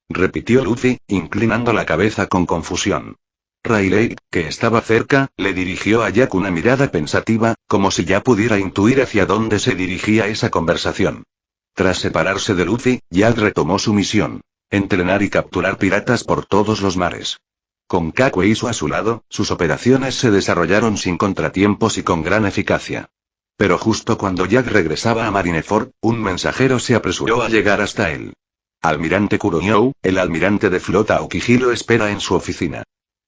Repitió Luffy, inclinando la cabeza con confusión. Rayleigh, que estaba cerca, le dirigió a Jack una mirada pensativa, como si ya pudiera intuir hacia dónde se dirigía esa conversación. Tras separarse de Luffy, Jack retomó su misión: entrenar y capturar piratas por todos los mares. Con Kakueisu a su lado, sus operaciones se desarrollaron sin contratiempos y con gran eficacia. Pero justo cuando Jack regresaba a Marineford, un mensajero se apresuró a llegar hasta él. Almirante Kurohyou, el almirante de flota Aokiji lo espera en su oficina.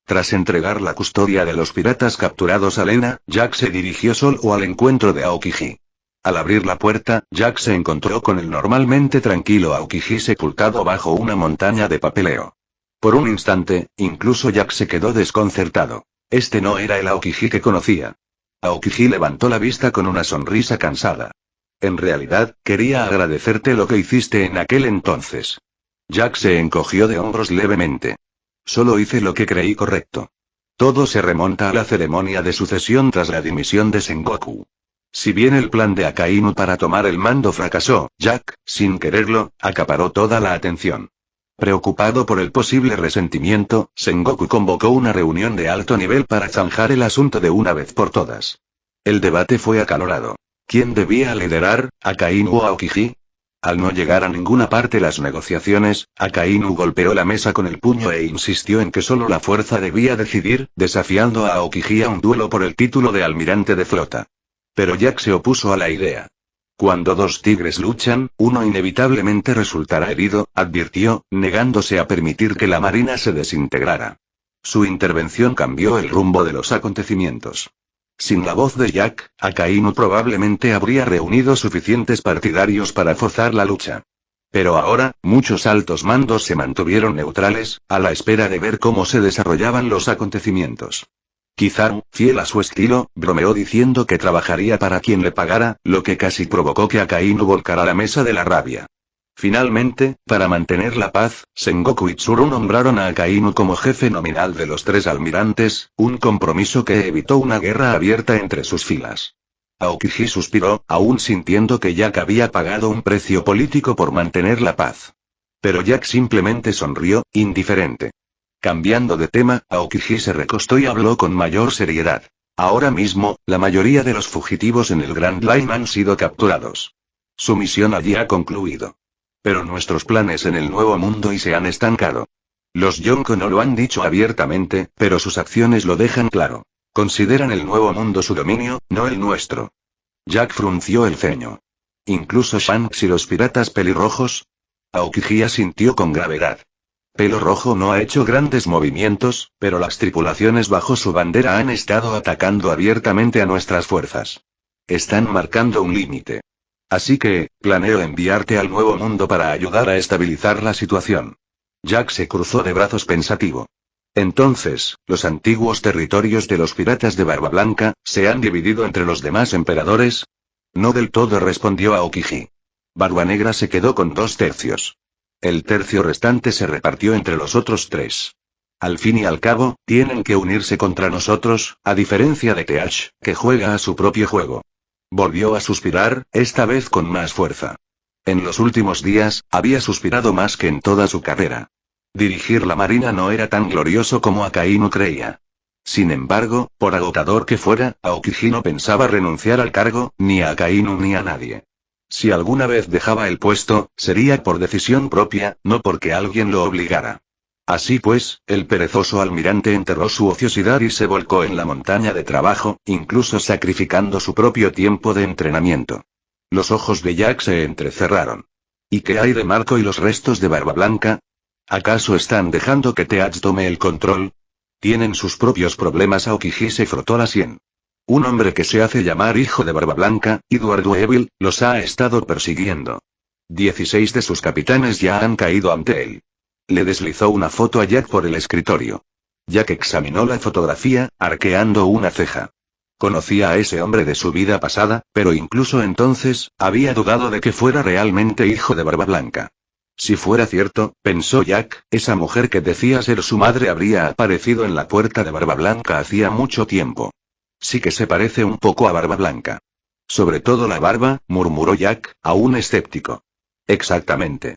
Tras entregar la custodia de los piratas capturados a Lena, Jack se dirigió solo al encuentro de Aokiji. Al abrir la puerta, Jack se encontró con el normalmente tranquilo Aokiji sepultado bajo una montaña de papeleo. Por un instante, incluso Jack se quedó desconcertado. Este no era el Aokiji que conocía. Aokiji levantó la vista con una sonrisa cansada. En realidad, quería agradecerte lo que hiciste en aquel entonces. Jack se encogió de hombros levemente. Solo hice lo que creí correcto. Todo se remonta a la ceremonia de sucesión tras la dimisión de Sengoku. Si bien el plan de Akainu para tomar el mando fracasó, Jack, sin quererlo, acaparó toda la atención. Preocupado por el posible resentimiento, Sengoku convocó una reunión de alto nivel para zanjar el asunto de una vez por todas. El debate fue acalorado. ¿Quién debía liderar, Akainu o Aokiji? Al no llegar a ninguna parte las negociaciones, Akainu golpeó la mesa con el puño e insistió en que solo la fuerza debía decidir, desafiando a Aokiji a un duelo por el título de almirante de flota. Pero Jack se opuso a la idea. Cuando dos tigres luchan, uno inevitablemente resultará herido, advirtió, negándose a permitir que la marina se desintegrara. Su intervención cambió el rumbo de los acontecimientos. Sin la voz de Jack, Akainu probablemente habría reunido suficientes partidarios para forzar la lucha. Pero ahora, muchos altos mandos se mantuvieron neutrales, a la espera de ver cómo se desarrollaban los acontecimientos. Kizaru, fiel a su estilo, bromeó diciendo que trabajaría para quien le pagara, lo que casi provocó que Akainu volcara la mesa de la rabia. Finalmente, para mantener la paz, Sengoku y Tsuru nombraron a Akainu como jefe nominal de los tres almirantes, un compromiso que evitó una guerra abierta entre sus filas. Aokiji suspiró, aún sintiendo que Jack había pagado un precio político por mantener la paz. Pero Jack simplemente sonrió, indiferente. Cambiando de tema, Aokiji se recostó y habló con mayor seriedad. Ahora mismo, la mayoría de los fugitivos en el Grand Line han sido capturados. Su misión allí ha concluido. Pero nuestros planes en el Nuevo Mundo y se han estancado. Los Yonko no lo han dicho abiertamente, pero sus acciones lo dejan claro. Consideran el Nuevo Mundo su dominio, no el nuestro. Jack frunció el ceño. ¿Incluso Shanks y los piratas pelirrojos? Aokiji asintió con gravedad. Pelo Rojo no ha hecho grandes movimientos, pero las tripulaciones bajo su bandera han estado atacando abiertamente a nuestras fuerzas. Están marcando un límite. Así que, planeo enviarte al Nuevo Mundo para ayudar a estabilizar la situación. Jack se cruzó de brazos pensativo. Entonces, los antiguos territorios de los piratas de Barba Blanca, ¿se han dividido entre los demás emperadores? No del todo, respondió Aokiji. Barba Negra se quedó con 2/3. El tercio restante se repartió entre los otros 3. Al fin y al cabo, tienen que unirse contra nosotros, a diferencia de Teach, que juega a su propio juego. Volvió a suspirar, esta vez con más fuerza. En los últimos días, había suspirado más que en toda su carrera. Dirigir la marina no era tan glorioso como Akainu creía. Sin embargo, por agotador que fuera, Aokiji no pensaba renunciar al cargo, ni a Akainu ni a nadie. Si alguna vez dejaba el puesto, sería por decisión propia, no porque alguien lo obligara. Así pues, el perezoso almirante enterró su ociosidad y se volcó en la montaña de trabajo, incluso sacrificando su propio tiempo de entrenamiento. Los ojos de Jack se entrecerraron. ¿Y qué hay de Marco y los restos de Barba Blanca? ¿Acaso están dejando que Teach tome el control? Tienen sus propios problemas. Aokiji se frotó la sien. Un hombre que se hace llamar hijo de Barba Blanca, Edward Weevil, los ha estado persiguiendo. 16 de sus capitanes ya han caído ante él. Le deslizó una foto a Jack por el escritorio. Jack examinó la fotografía, arqueando una ceja. Conocía a ese hombre de su vida pasada, pero incluso entonces, había dudado de que fuera realmente hijo de Barba Blanca. Si fuera cierto, pensó Jack, esa mujer que decía ser su madre habría aparecido en la puerta de Barba Blanca hacía mucho tiempo. Sí que se parece un poco a Barba Blanca. Sobre todo la barba, murmuró Jack, aún escéptico. Exactamente.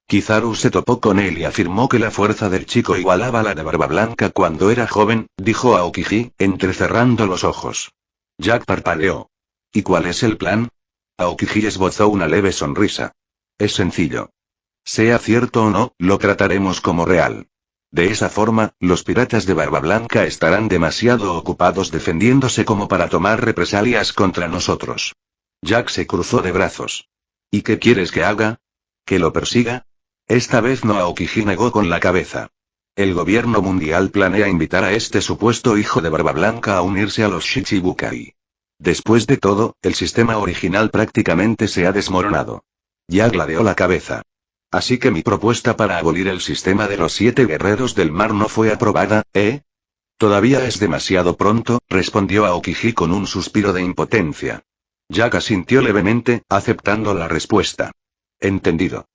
Kizaru se topó con él y afirmó que la fuerza del chico igualaba la de Barba Blanca cuando era joven, dijo Aokiji, entrecerrando los ojos. Jack parpadeó. ¿Y cuál es el plan? Aokiji esbozó una leve sonrisa. Es sencillo. Sea cierto o no, lo trataremos como real. De esa forma, los piratas de Barba Blanca estarán demasiado ocupados defendiéndose como para tomar represalias contra nosotros. Jack se cruzó de brazos. ¿Y qué quieres que haga? ¿Que lo persiga? Esta vez no. Aokiji negó con la cabeza. El gobierno mundial planea invitar a este supuesto hijo de Barba Blanca a unirse a los Shichibukai. Después de todo, el sistema original prácticamente se ha desmoronado. Jack ladeó la cabeza. Así que mi propuesta para abolir el sistema de los 7 guerreros del mar no fue aprobada, ¿eh? Todavía es demasiado pronto, respondió Aokiji con un suspiro de impotencia. Jack asintió levemente, aceptando la respuesta. Entendido.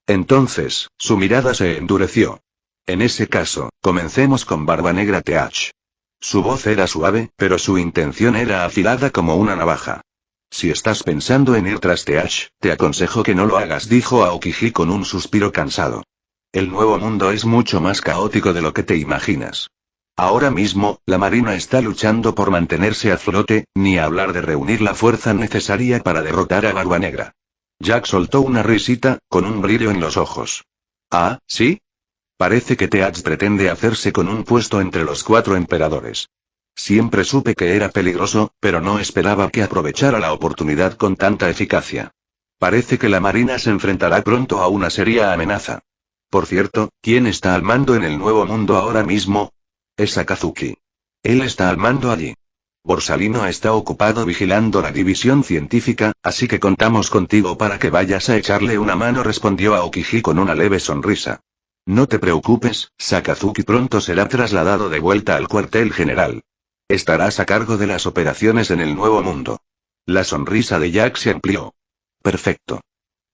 Entonces, su mirada se endureció. En ese caso, comencemos con Barba Negra Teach. Su voz era suave, pero su intención era afilada como una navaja. Si estás pensando en ir tras Teach, te aconsejo que no lo hagas, dijo Aokiji con un suspiro cansado. El nuevo mundo es mucho más caótico de lo que te imaginas. Ahora mismo, la marina está luchando por mantenerse a flote, ni hablar de reunir la fuerza necesaria para derrotar a Barba Negra. Jack soltó una risita, con un brillo en los ojos. ¿Ah, sí? Parece que Teach pretende hacerse con un puesto entre los 4 emperadores. Siempre supe que era peligroso, pero no esperaba que aprovechara la oportunidad con tanta eficacia. Parece que la marina se enfrentará pronto a una seria amenaza. Por cierto, ¿quién está al mando en el nuevo mundo ahora mismo? Es Akazuki. Él está al mando allí. Borsalino está ocupado vigilando la división científica, así que contamos contigo para que vayas a echarle una mano, respondió Aokiji con una leve sonrisa. No te preocupes, Sakazuki pronto será trasladado de vuelta al cuartel general. Estarás a cargo de las operaciones en el nuevo mundo. La sonrisa de Jack se amplió. Perfecto.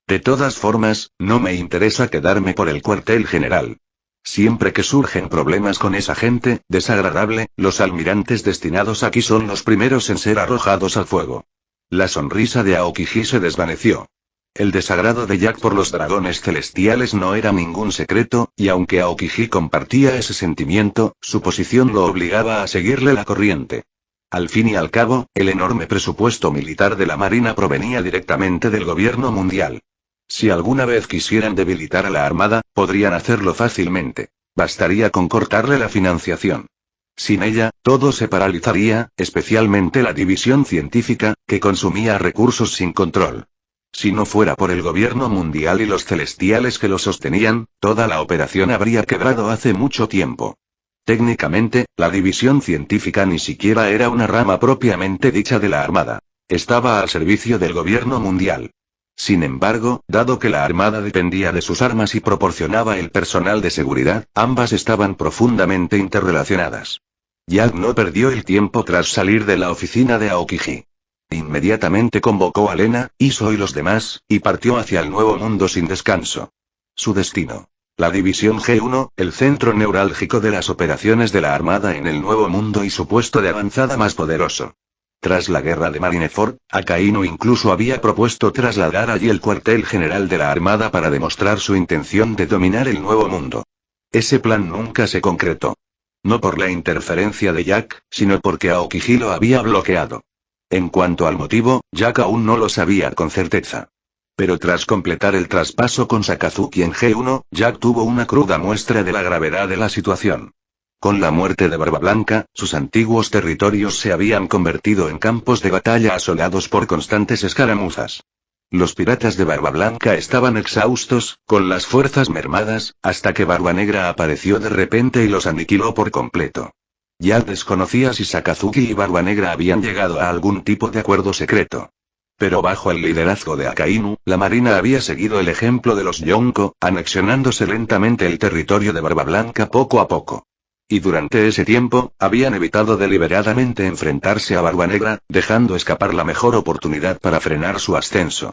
De todas formas, no me interesa quedarme por el cuartel general. Siempre que surgen problemas con esa gente desagradable, los almirantes destinados aquí son los primeros en ser arrojados al fuego. La sonrisa de Aokiji se desvaneció. El desagrado de Jack por los dragones celestiales no era ningún secreto, y aunque Aokiji compartía ese sentimiento, su posición lo obligaba a seguirle la corriente. Al fin y al cabo, el enorme presupuesto militar de la Marina provenía directamente del gobierno mundial. Si alguna vez quisieran debilitar a la Armada, podrían hacerlo fácilmente. Bastaría con cortarle la financiación. Sin ella, todo se paralizaría, especialmente la división científica, que consumía recursos sin control. Si no fuera por el gobierno mundial y los celestiales que lo sostenían, toda la operación habría quebrado hace mucho tiempo. Técnicamente, la división científica ni siquiera era una rama propiamente dicha de la Armada. Estaba al servicio del gobierno mundial. Sin embargo, dado que la armada dependía de sus armas y proporcionaba el personal de seguridad, ambas estaban profundamente interrelacionadas. Jack no perdió el tiempo tras salir de la oficina de Aokiji. Inmediatamente convocó a Lena, Iso y los demás, y partió hacia el Nuevo Mundo sin descanso. Su destino. La División G1, el centro neurálgico de las operaciones de la Armada en el Nuevo Mundo y su puesto de avanzada más poderoso. Tras la guerra de Marineford, Akainu incluso había propuesto trasladar allí el cuartel general de la Armada para demostrar su intención de dominar el Nuevo Mundo. Ese plan nunca se concretó. No por la interferencia de Jack, sino porque Aokiji lo había bloqueado. En cuanto al motivo, Jack aún no lo sabía con certeza. Pero tras completar el traspaso con Sakazuki en G1, Jack tuvo una cruda muestra de la gravedad de la situación. Con la muerte de Barba Blanca, sus antiguos territorios se habían convertido en campos de batalla asolados por constantes escaramuzas. Los piratas de Barba Blanca estaban exhaustos, con las fuerzas mermadas, hasta que Barba Negra apareció de repente y los aniquiló por completo. Jack desconocía si Sakazuki y Barba Negra habían llegado a algún tipo de acuerdo secreto. Pero bajo el liderazgo de Akainu, la marina había seguido el ejemplo de los Yonko, anexionándose lentamente el territorio de Barba Blanca poco a poco. Y durante ese tiempo, habían evitado deliberadamente enfrentarse a Barba Negra, dejando escapar la mejor oportunidad para frenar su ascenso.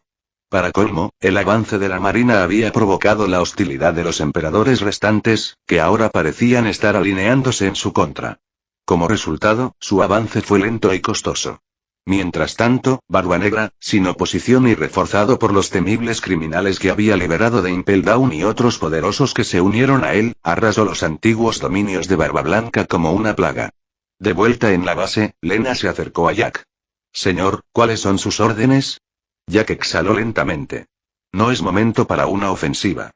Para colmo, el avance de la marina había provocado la hostilidad de los emperadores restantes, que ahora parecían estar alineándose en su contra. Como resultado, su avance fue lento y costoso. Mientras tanto, Barba Negra, sin oposición y reforzado por los temibles criminales que había liberado de Impel Down y otros poderosos que se unieron a él, arrasó los antiguos dominios de Barba Blanca como una plaga. De vuelta en la base, Lena se acercó a Jack. Señor, ¿cuáles son sus órdenes? Jack exhaló lentamente. No es momento para una ofensiva.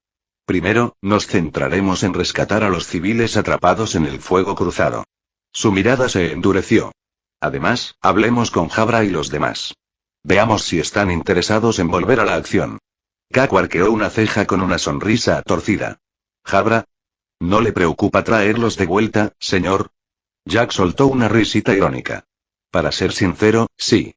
Primero, nos centraremos en rescatar a los civiles atrapados en el fuego cruzado. Su mirada se endureció. Además, hablemos con Jabra y los demás. Veamos si están interesados en volver a la acción. Kaku arqueó una ceja con una sonrisa torcida. ¿Jabra? ¿No le preocupa traerlos de vuelta, señor? Jack soltó una risita irónica. Para ser sincero, sí.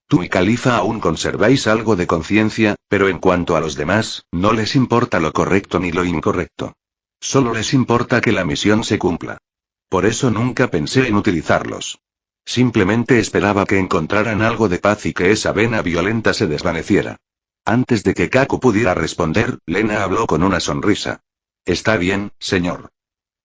Tú y Califa aún conserváis algo de conciencia, pero en cuanto a los demás, no les importa lo correcto ni lo incorrecto. Solo les importa que la misión se cumpla. Por eso nunca pensé en utilizarlos. Simplemente esperaba que encontraran algo de paz y que esa vena violenta se desvaneciera. Antes de que Kaku pudiera responder, Lena habló con una sonrisa. Está bien, señor.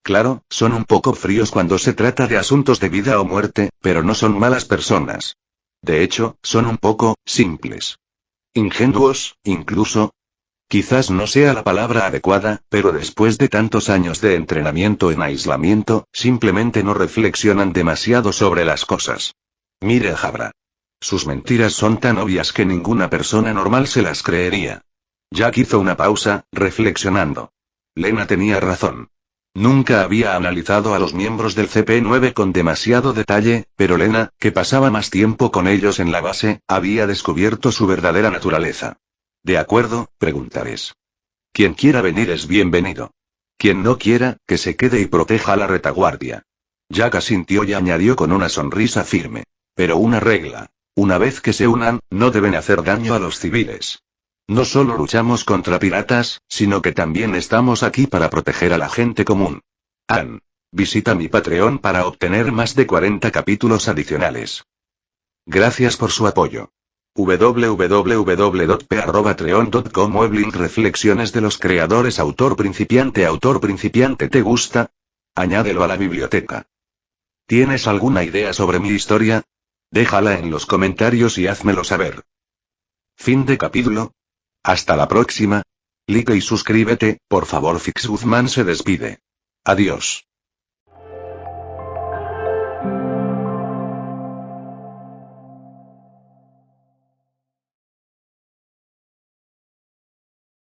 Claro, son un poco fríos cuando se trata de asuntos de vida o muerte, pero no son malas personas. De hecho, son un poco simples. Ingenuos, incluso. Quizás no sea la palabra adecuada, pero después de tantos años de entrenamiento en aislamiento, simplemente no reflexionan demasiado sobre las cosas. Mire a Jabra. Sus mentiras son tan obvias que ninguna persona normal se las creería. Jack hizo una pausa, reflexionando. Lena tenía razón. Nunca había analizado a los miembros del CP9 con demasiado detalle, pero Lena, que pasaba más tiempo con ellos en la base, había descubierto su verdadera naturaleza. De acuerdo, preguntaréis. Quien quiera venir es bienvenido. Quien no quiera, que se quede y proteja a la retaguardia. Jack asintió y añadió con una sonrisa firme. Pero una regla. Una vez que se unan, no deben hacer daño a los civiles. No solo luchamos contra piratas, sino que también estamos aquí para proteger a la gente común. Visita mi Patreon para obtener más de 40 capítulos adicionales. Gracias por su apoyo. www.p@patreon.com Weblink Reflexiones de los creadores Autor principiante ¿te gusta? Añádelo a la biblioteca. ¿Tienes alguna idea sobre mi historia? Déjala en los comentarios y házmelo saber. Fin de capítulo. Hasta la próxima. Like y suscríbete, por favor. Fix Guzmán se despide. Adiós.